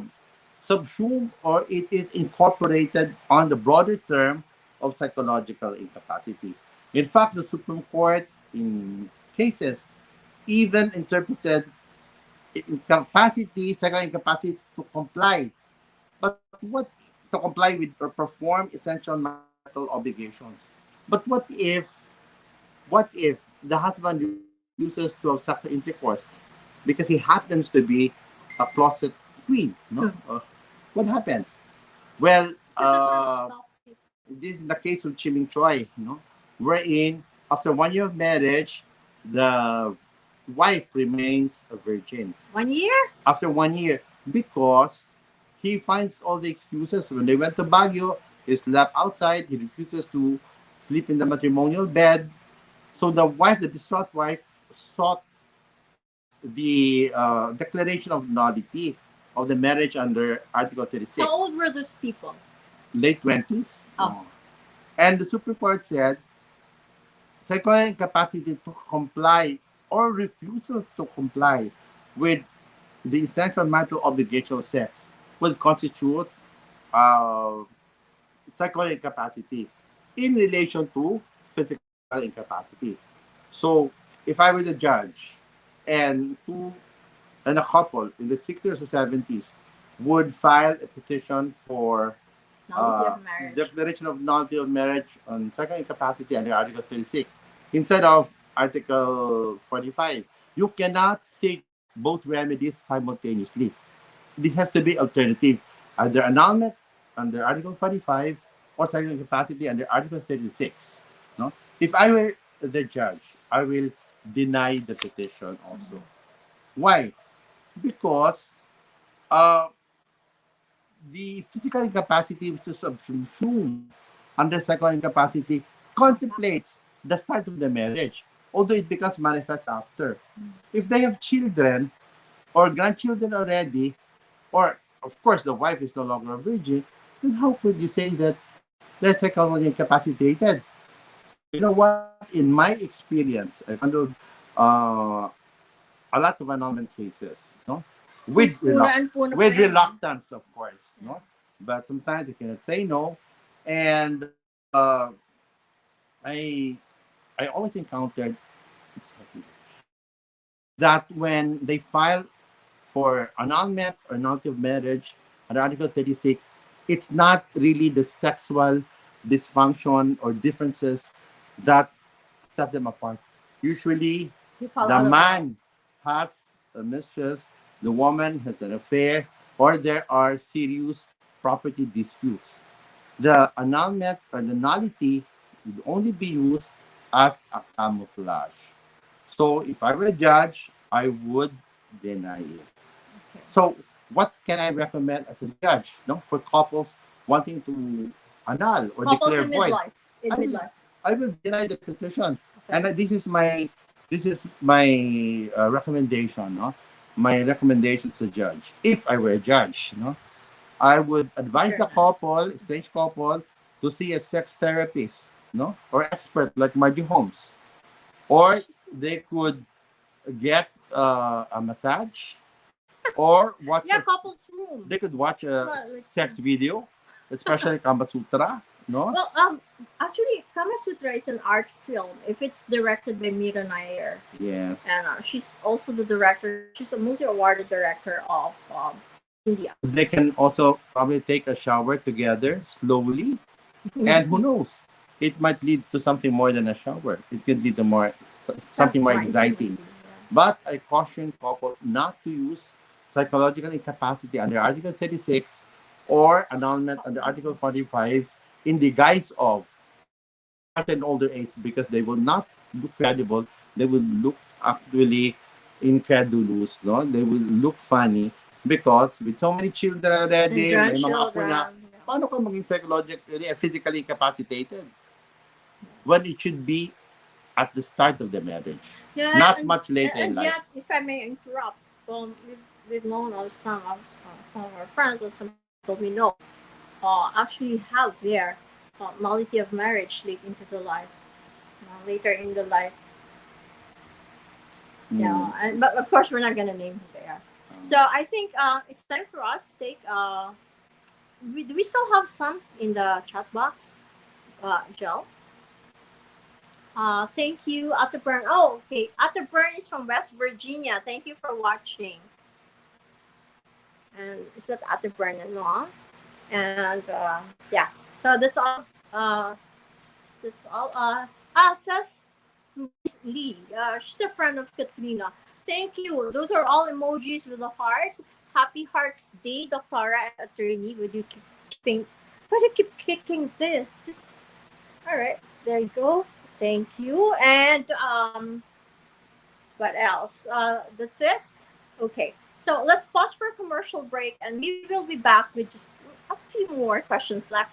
subsumed or it is incorporated on the broader term of psychological incapacity. In fact, the Supreme Court in cases even interpreted incapacity, psychological incapacity to comply. But what to comply with or perform essential marital obligations? But what if the husband refuses to have sexual intercourse because he happens to be a closet queen? No, what happens? Well, this is the case of Chiming Choi, wherein after 1 year of marriage, the wife remains a virgin. 1 year? After 1 year, because he finds all the excuses. When they went to Baguio, he slept outside. He refuses to sleep in the matrimonial bed. So the wife, the distraught wife, sought the declaration of nullity of the marriage under Article 36. How old were those people? Late 20s. Oh. And the Supreme Court said psychological incapacity to comply or refusal to comply with the essential marital obligation of sex will constitute uh, psychological incapacity in relation to physical incapacity. So, if I were the judge and a couple in the 60s or 70s would file a petition for Nullity of marriage. declaration of nullity of marriage on psychological incapacity under Article 36 instead of Article 45, you cannot seek both remedies simultaneously. This has to be alternative, either annulment under Article 45 or psychological incapacity under Article 36. No? If I were the judge, I will deny the petition also. Why? Because the physical incapacity which is subsumed under psychological incapacity contemplates the start of the marriage, although it becomes manifest after. If they have children or grandchildren already, or of course the wife is no longer a virgin, then how could you say that they're psychologically incapacitated? You know what? In my experience, I've handled a lot of annulment cases, no? With reluctance, of course, no? But sometimes you cannot say no, and I I always encountered that when they file for annulment or nullity of marriage under Article 36, it's not really the sexual dysfunction or differences that set them apart. Usually, the man has a mistress, the woman has an affair, or there are serious property disputes. The annulment or the nullity would only be used as a camouflage. So if I were a judge, I would deny it. Okay. So what can I recommend as a judge, for couples wanting to annul or Couples declare in void? midlife. I will deny the petition, and this is my recommendation. No, my recommendation to the judge. If I were a judge, I would advise the couple, stage couple, to see a sex therapist, or expert like Margie Holmes, or they could get a massage, or watch. Couples room. They could watch a sex video, especially Kama Sutra. No. Well, actually, Kama Sutra is an art film. If it's directed by Mira Nair. Yes. And she's also the director. She's a multi-awarded director of India. They can also probably take a shower together slowly, and who knows, it might lead to something more than a shower. It could lead to something more exciting. But I caution couple not to use psychological incapacity under Article 36 or annulment under Article 45 in the guise of at an older age, because they will not look credible. They will look actually incredulous. No, they will look funny because with so many children already, may mga apo na, paano ka maging psychologically and physically incapacitated when it should be at the start of the marriage, not much later in life. Yet, if I may interrupt, we've known of some of our friends or some people we know actually have their nullity of marriage late into the life, later in the life. Yeah, but of course we're not gonna name who they are. So I think it's time for us to take. Do we still have some in the chat box, Jill? Thank you, Atterburn. Oh, okay. Atterburn is from West Virginia. Thank you for watching. And is that Atterburn and all? And yeah, so that's all. That's all. Says Miss Lee. She's a friend of Katrina. Thank you. Those are all emojis with a heart. Happy Hearts Day, Doctora and Attorney. Would you keep keeping? Why do you keep kicking this? Just all right. There you go. Thank you. And what else? That's it. Okay. So let's pause for a commercial break, and we will be back with just a few more questions left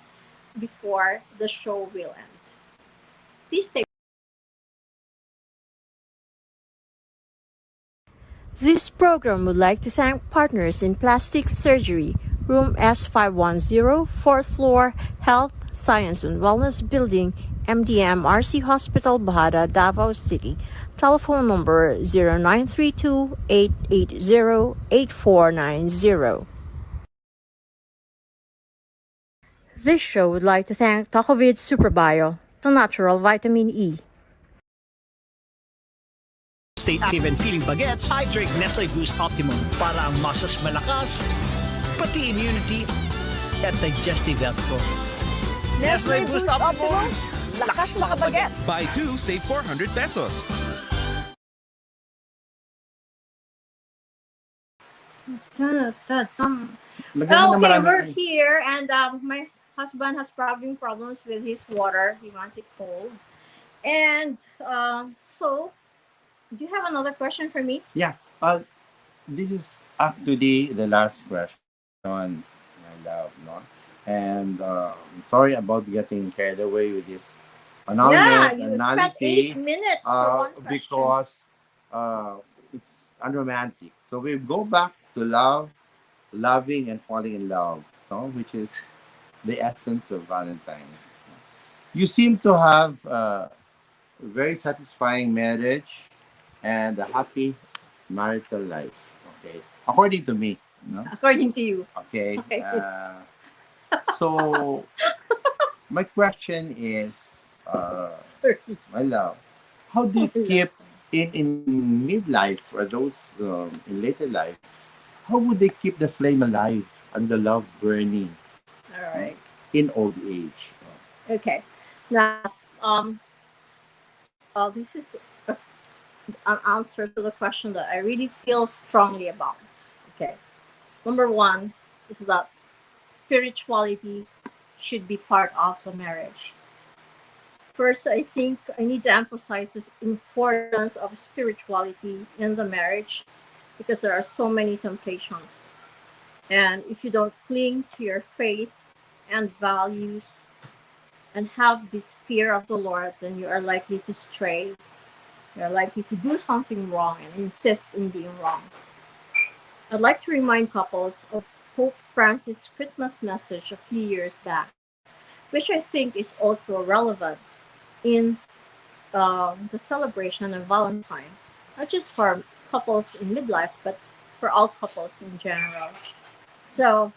before the show will end. Please stay. This program would like to thank partners in plastic surgery, room S510, 4th floor, Health, Science and Wellness Building, MDM RC Hospital, Bahada, Davao City. Telephone number 0932-880-8490. This show would like to thank Tokovid Superbio, the natural vitamin E. Stay active and feeling bagets, I drink Nestle Boost Optimum para ang muscles malakas, pati immunity at digestive health ko. Nestle Boost Optimum, lakas mga bagets! Buy 2, save 400 pesos. Okay, we're here, and my husband has problems with his water. He wants it cold. And so, do you have another question for me? Yeah. This is actually the last question, my love, no? And sorry about getting carried away with this Yeah, you spent 8 minutes for one question. because it's unromantic. So we go back to loving and falling in love, no? Which is the essence of Valentine's. You seem to have a very satisfying marriage and a happy marital life. Okay, according to me, no? According to you. Okay. Okay. So my question is, Sorry. my love, how do you keep in midlife or those in later life? How would they keep the flame alive and the love burning All right. in old age? Okay. Now, this is an answer to the question that I really feel strongly about. Okay. Number one is that spirituality should be part of the marriage. First, I think I need to emphasize this importance of spirituality in the marriage because there are so many temptations. And if you don't cling to your faith and values and have this fear of the Lord, then you are likely to stray. You're likely to do something wrong and insist in being wrong. I'd like to remind couples of Pope Francis' Christmas message a few years back, which I think is also relevant in the celebration of Valentine, not just for couples in midlife, but for all couples in general. So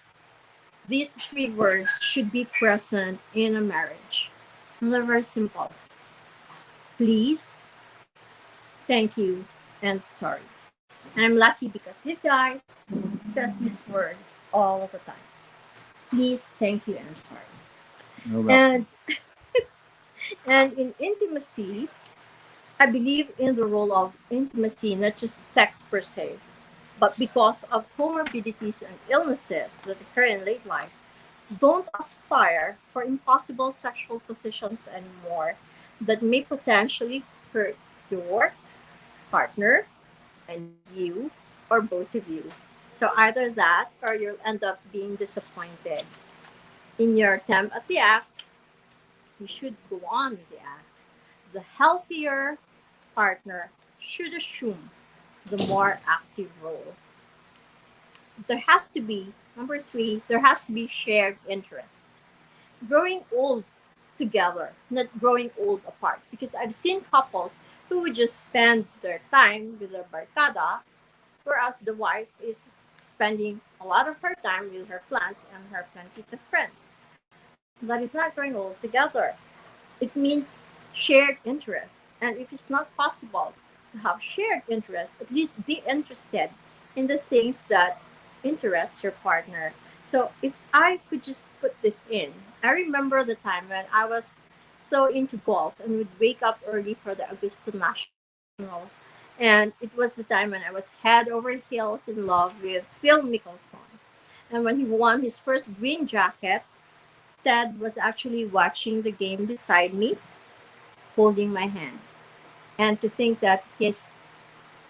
these 3 words should be present in a marriage. And they're very simple. Please, thank you, and sorry. And I'm lucky because this guy says these words all the time. Please, thank you, and sorry. No, well, And in intimacy, I believe in the role of intimacy, not just sex per se, but because of comorbidities and illnesses that occur in late life. Don't aspire for impossible sexual positions anymore that may potentially hurt your partner and you or both of you. So either that or you'll end up being disappointed. In your attempt at the act, you should go on with the act. The healthier partner should assume the more active role. there has to be, number three, there has to be shared interest. Growing old together, not growing old apart. Because I've seen couples who would just spend their time with their barkada, whereas the wife is spending a lot of her time with her plants and her plantita friends. That is not growing old together. It means shared interest. And if it's not possible to have shared interest, at least be interested in the things that interest your partner. So if I could just put this in, I remember the time when I was so into golf and would wake up early for the Augusta National. And it was the time when I was head over heels in love with Phil Mickelson. And when he won his first green jacket, Ted was actually watching the game beside me, holding my hand. And to think that he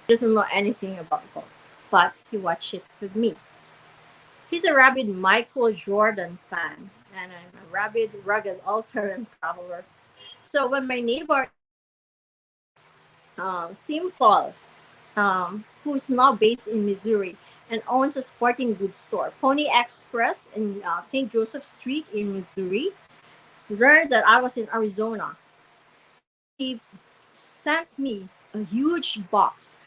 doesn't know anything about golf, but he watched it with me. He's a rabid Michael Jordan fan, and I'm a rabid, rugged, all-terrain traveler. So when my neighbor, Simple, who's now based in Missouri and owns a sporting goods store, Pony Express in St. Joseph Street in Missouri, learned that I was in Arizona. He sent me a huge box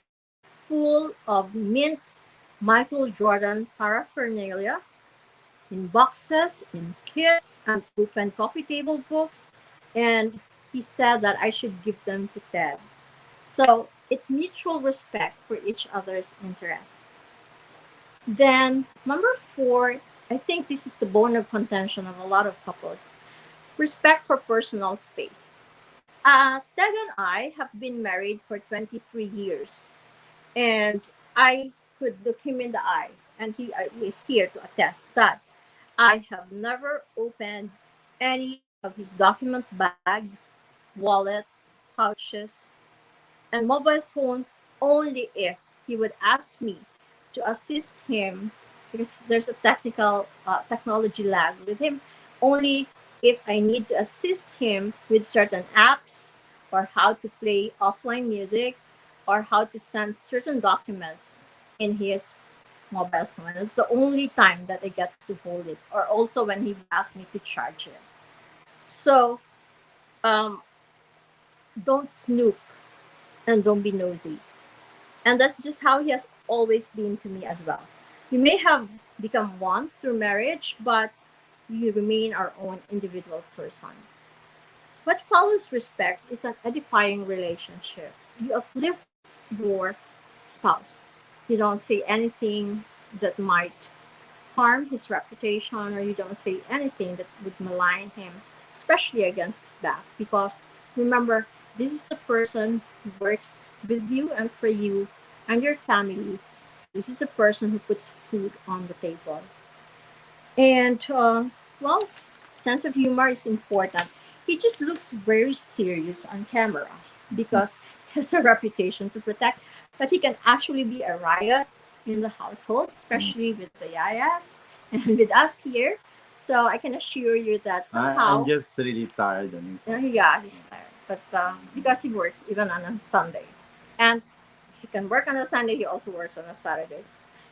full of mint Michael Jordan paraphernalia in boxes, in kits, and open coffee table books. And he said that I should give them to Ted. So it's mutual respect for each other's interests. Then, number four, I think this is the bone of contention of a lot of couples, respect for personal space. Ted and I have been married for 23 years, and I could look him in the eye, and he is here to attest that I have never opened any of his document bags, wallet, pouches, and mobile phone only if he would ask me to assist him because there's a technology lag with him. Only if I need to assist him with certain apps or how to play offline music or how to send certain documents in his mobile phone. It's the only time that I get to hold it, or also when he would ask me to charge it. So um, don't snoop and don't be nosy. And that's just how he has always been to me as well. We may have become one through marriage, but we remain our own individual person. What follows respect is an edifying relationship. You uplift your spouse. You don't say anything that might harm his reputation, or you don't say anything that would malign him, especially against his back. Because remember, this is the person who works with you and for you and your family. This is the person who puts food on the table. And, well, sense of humor is important. He just looks very serious on camera because he has a reputation to protect. But he can actually be a riot in the household, especially with the yayas and with us here. So I can assure you that I'm somehow, just really tired. yeah, he's tired. But because he works even on a Sunday. And he can work on a Sunday, he also works on a Saturday.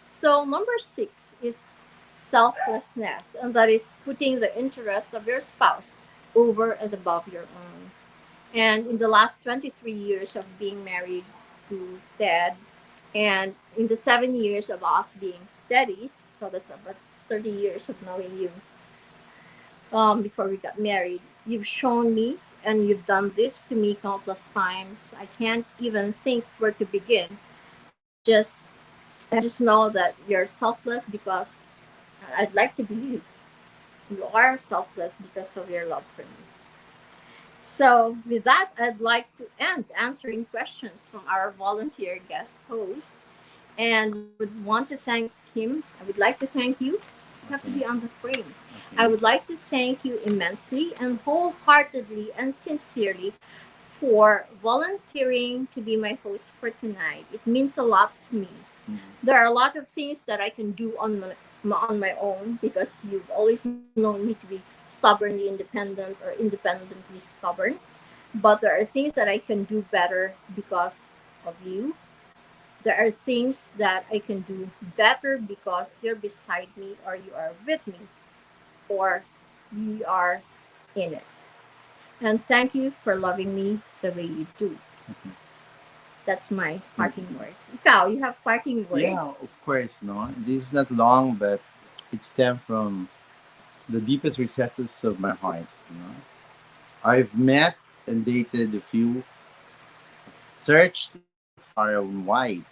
So number six is selflessness, and that is putting the interests of your spouse over and above your own. And in the last 23 years of being married to Ted, and in the 7 years of us being steadies, so that's about 30 years of knowing you before we got married, you've shown me and you've done this to me countless times. I can't even think where to begin. Just I just know that you're selfless because I'd like to believe you are selfless because of your love for me. So, with that, I'd like to end answering questions from our volunteer guest host and would want to thank him. I would like to thank you. You have to be on the frame. I would like to thank you immensely and wholeheartedly and sincerely for volunteering to be my host for tonight. It means a lot to me. There are a lot of things that I can do on my own because you've always known me to be stubbornly independent or independently stubborn. But there are things that I can do better because of you, There are things that I can do better because you're beside me, or you are with me, or you are in it. And thank you for loving me the way you do. That's my parting words. Ikaw, you have parting Yeah, words? of course, no. This is not long, but it stems from the deepest recesses of my heart. I've met and dated a few, searched far and wide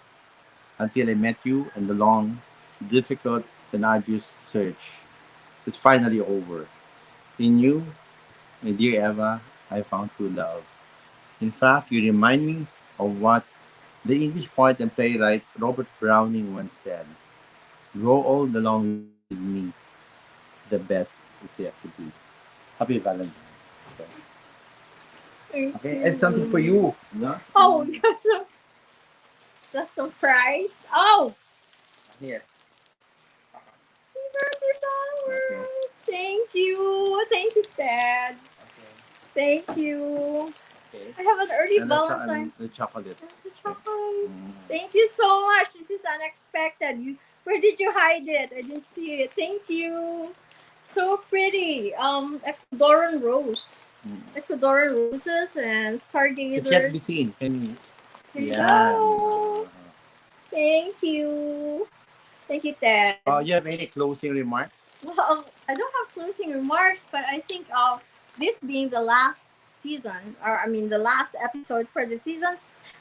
until I met you, and the long, difficult, and arduous search is finally over. In you, my dear Eva, I found true love. In fact, you remind me of what the English poet and playwright Robert Browning once said: "Grow old along with me. The best is yet to be." Happy Valentine's. Okay, Thank okay, and something for you. you. No? Oh, it's a surprise. Oh, Here. birthday Okay. flowers. Thank you. Thank you, Dad. Okay. Thank you. Okay. I have an early And Valentine. the chocolate. The Okay. chocolates. Thank you so much. This is unexpected. Where did you hide it? I didn't see it. Thank you. So pretty. Ecuadorian rose. Ecuadorian roses and It can't be stargazers. seen. Can you? Here you Yeah. go. Thank you. Thank you, Ted. You have any closing remarks? Well, I don't have closing remarks, but I think this being the last season, or I mean the last episode for the season,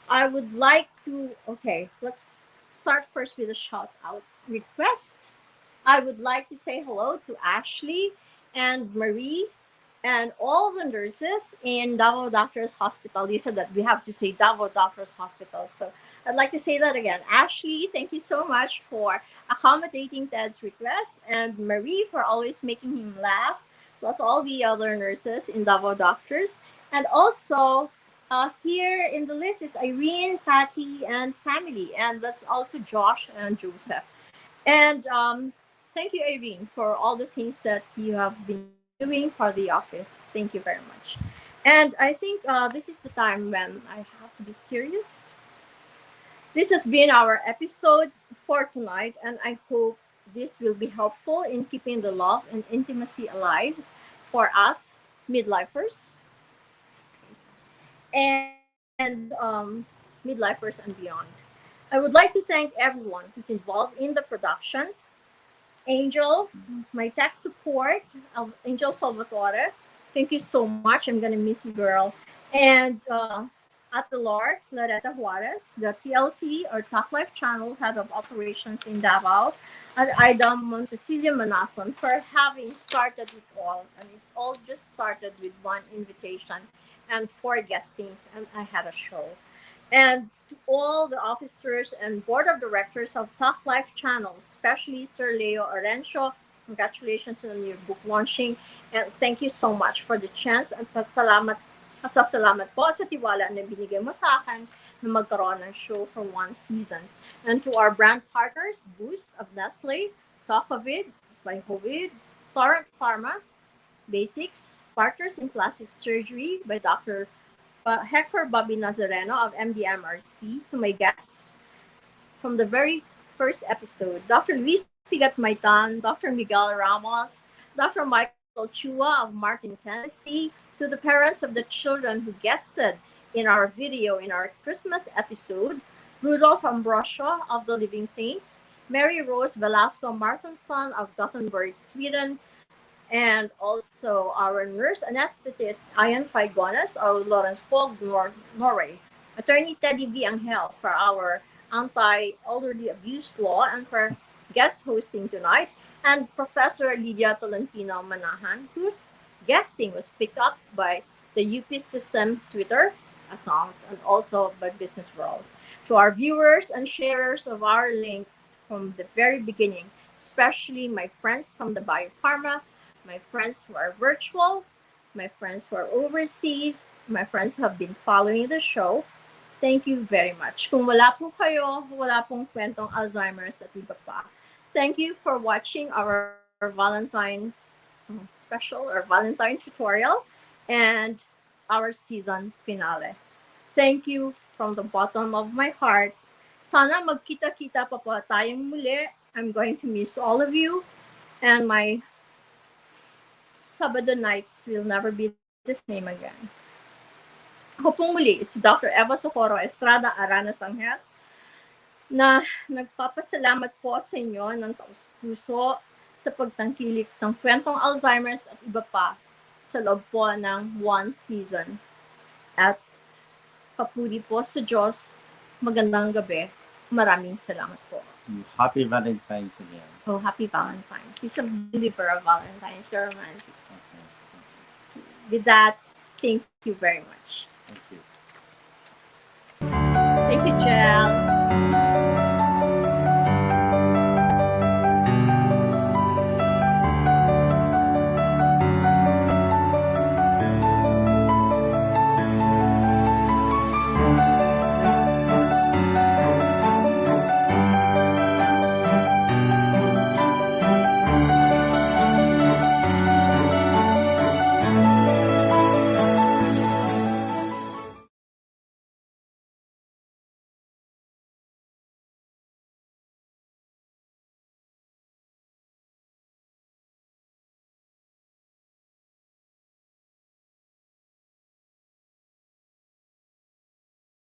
I would like to. Okay, let's start first with a shout out request. I would like to say hello to Ashley and Marie and all the nurses in Davao Doctors Hospital. They said that we have to say Davao Doctors Hospital. So I'd like to say that again. Ashley, thank you so much for accommodating Ted's request, and Marie for always making him laugh, plus all the other nurses in Davao Doctors. And also, here in the list is Irene, Patty, and family. And that's also Josh and Joseph. And thank you, Irene, for all the things that you have been doing for the office. Thank you very much. And I think this is the time when I have to be serious. This has been our episode for tonight, and I hope this will be helpful in keeping the love and intimacy alive for us midlifers and midlifers and beyond. I would like to thank everyone who's involved in the production. Angel, my tech support, Angel Salvatore. Thank you so much. I'm gonna miss you, girl. And at the Lord, Loretta Juarez, the TLC or Talk Life Channel Head of Operations in Davao, and Ida Montesilia Manason for having started it all. And it all just started with one invitation and four guestings, and I had a show. And to all the officers and board of directors of Talk Life Channel, especially Sir Leo Orencio, congratulations on your book launching. And thank you so much for the chance at pasasalamat po sa tiwala na binigay mo sa akin na magkaroon ng show for one season. And to our brand partners, Boost of Nestle, Talkavid by Hovid, Torrent Pharma, Basics, Partners in Plastic Surgery by Dr. Hector Bobby Nazareno of MDMRC, to my guests from the very first episode, Dr. Luis Pigat Maitan, Dr. Miguel Ramos, Dr. Michael Chua of Martin, Tennessee, to the parents of the children who guested in our video in our Christmas episode, Rudolph Ambrosio of the Living Saints, Mary Rose Velasco Martinsson of Gothenburg, Sweden, and also our nurse anesthetist Ian Figones of Lawrence Fogg, Norway, attorney Teddy V. Angel for our anti-elderly abuse law and for guest hosting tonight, and Professor Lydia Tolentino Manahan, whose guesting was picked up by the UP System Twitter account and also by Business World. To our viewers and sharers of our links from the very beginning, especially my friends from the Biopharma, my friends who are virtual, my friends who are overseas, my friends who have been following the show, thank you very much. Kung wala po kayo, wala pong kwentong Alzheimer's at iba pa. Thank you for watching our Valentine special or Valentine tutorial and our season finale. Thank you from the bottom of my heart. Sana magkita-kita pa po tayong muli. I'm going to miss all of you. And my Sabado nights will never be the same again. Ako pong muli, si Dr. Eva Socorro Estrada Aranas Angel, na nagpapasalamat po sa inyo ng taus-puso sa pagtangkilik ng kwentong Alzheimer's at iba pa sa loob po ng 1 season. At papuri po sa Diyos, magandang gabi. Maraming salamat po. Happy Valentine's again. Oh, happy Valentine. It's a beautiful Valentine, so romantic. Okay. With that, thank you very much. Thank you. Thank you, Jel.